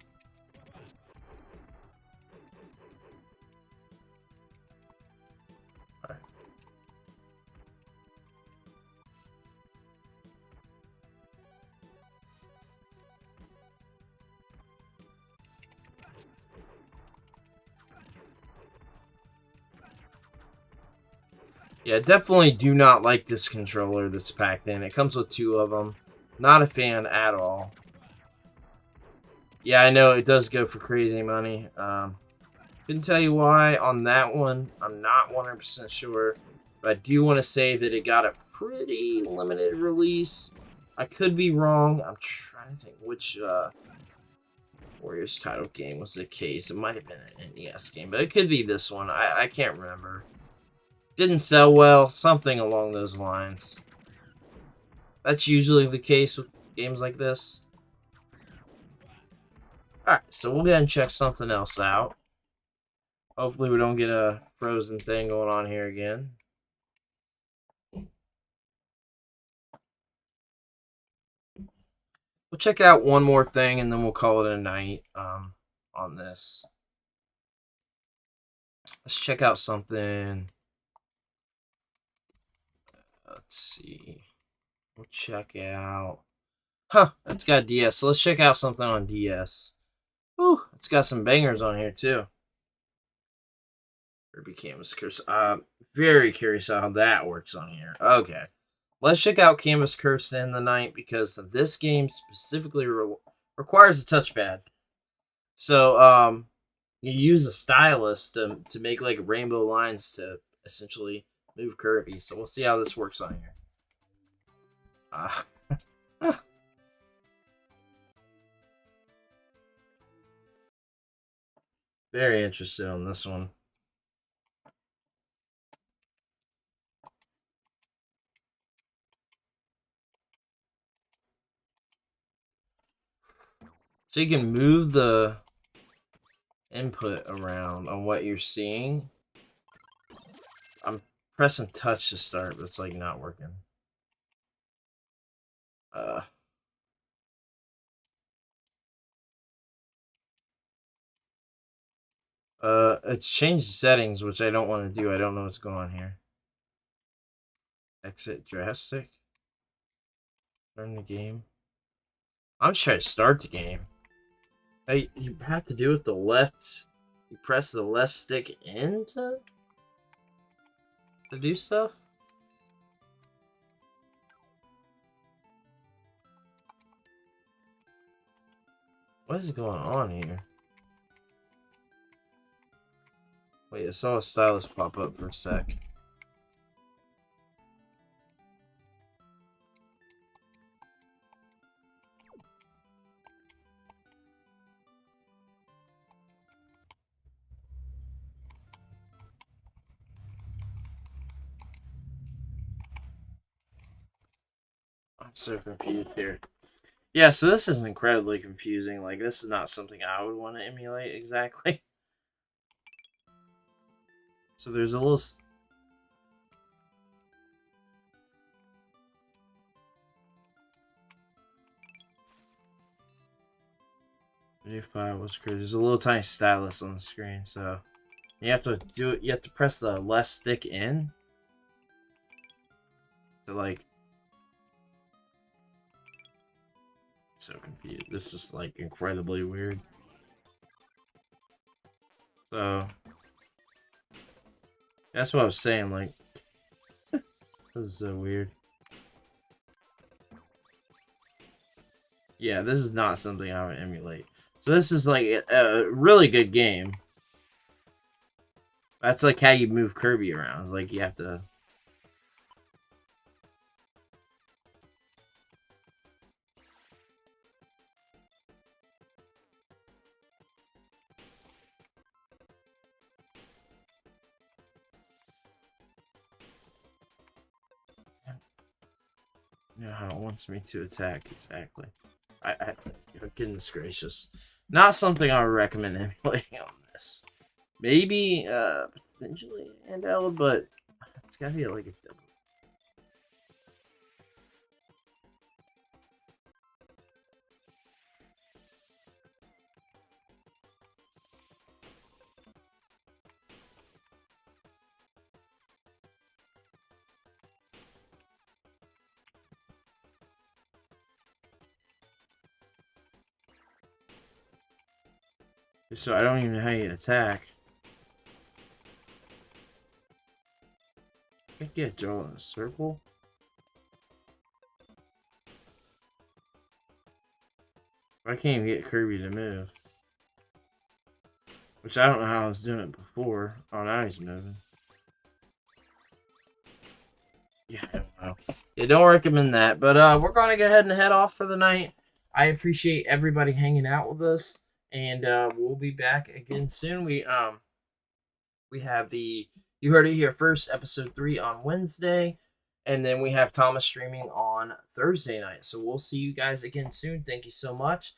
Yeah, definitely do not like this controller that's packed in. It comes with two of them. Not a fan at all. Yeah, I know it does go for crazy money. Couldn't tell you why on that one. I'm not 100% sure. But I do want to say that it got a pretty limited release. I could be wrong. I'm trying to think which Warriors title game was the case. It might have been an NES game, but it could be this one. I can't remember. Didn't sell well. Something along those lines. That's usually the case with games like this. Alright, so we'll go ahead and check something else out. Hopefully we don't get a frozen thing going on here again. We'll check out one more thing and then we'll call it a night on this. Let's check out something. Let's see. We'll check out... Huh, it's got DS. So let's check out something on DS. Whew, it's got some bangers on here too. Kirby Canvas Curse. Very curious how that works on here. Okay. Let's check out Canvas Curse in the night because this game specifically requires a touchpad. So, you use a stylus to make like rainbow lines to essentially move Kirby. So we'll see how this works on here. Very interested on this one. So you can move the input around on what you're seeing. I'm pressing touch to start, but it's like not working. It's changed settings, which I don't want to do. I don't know what's going on here. Exit drastic. Turn the game. I'm just trying to start the game. Hey, you have to do it with the left. You press the left stick in to do stuff. What is going on here? Wait, I saw a stylus pop up for a sec. I'm so confused here. Yeah, so this is incredibly confusing. Like, this is not something I would want to emulate exactly. So there's a little... Video file was crazy. There's a little tiny stylus on the screen, so you have to do it. You have to press the left stick in to like. So confused. This is like incredibly weird. So that's what I was saying. Like, this is so weird. Yeah, this is not something I would emulate. So this is like a really good game. That's like how you move Kirby around. It's like you have to. You know how it wants me to attack exactly. Goodness gracious. Not something I would recommend emulating on this. Maybe potentially handheld, but it's gotta be like a double. So I don't even know how you attack. I can't get draw in a circle. I can't even get Kirby to move. Which I don't know how I was doing it before. Oh, now he's moving. Yeah, I don't know. Yeah, don't recommend that. But we're gonna go ahead and head off for the night. I appreciate everybody hanging out with us, and we'll be back again soon. We have the you heard it here first, episode 3 on Wednesday, and then we have Thomas streaming on Thursday night. So we'll see you guys again soon. Thank you so much.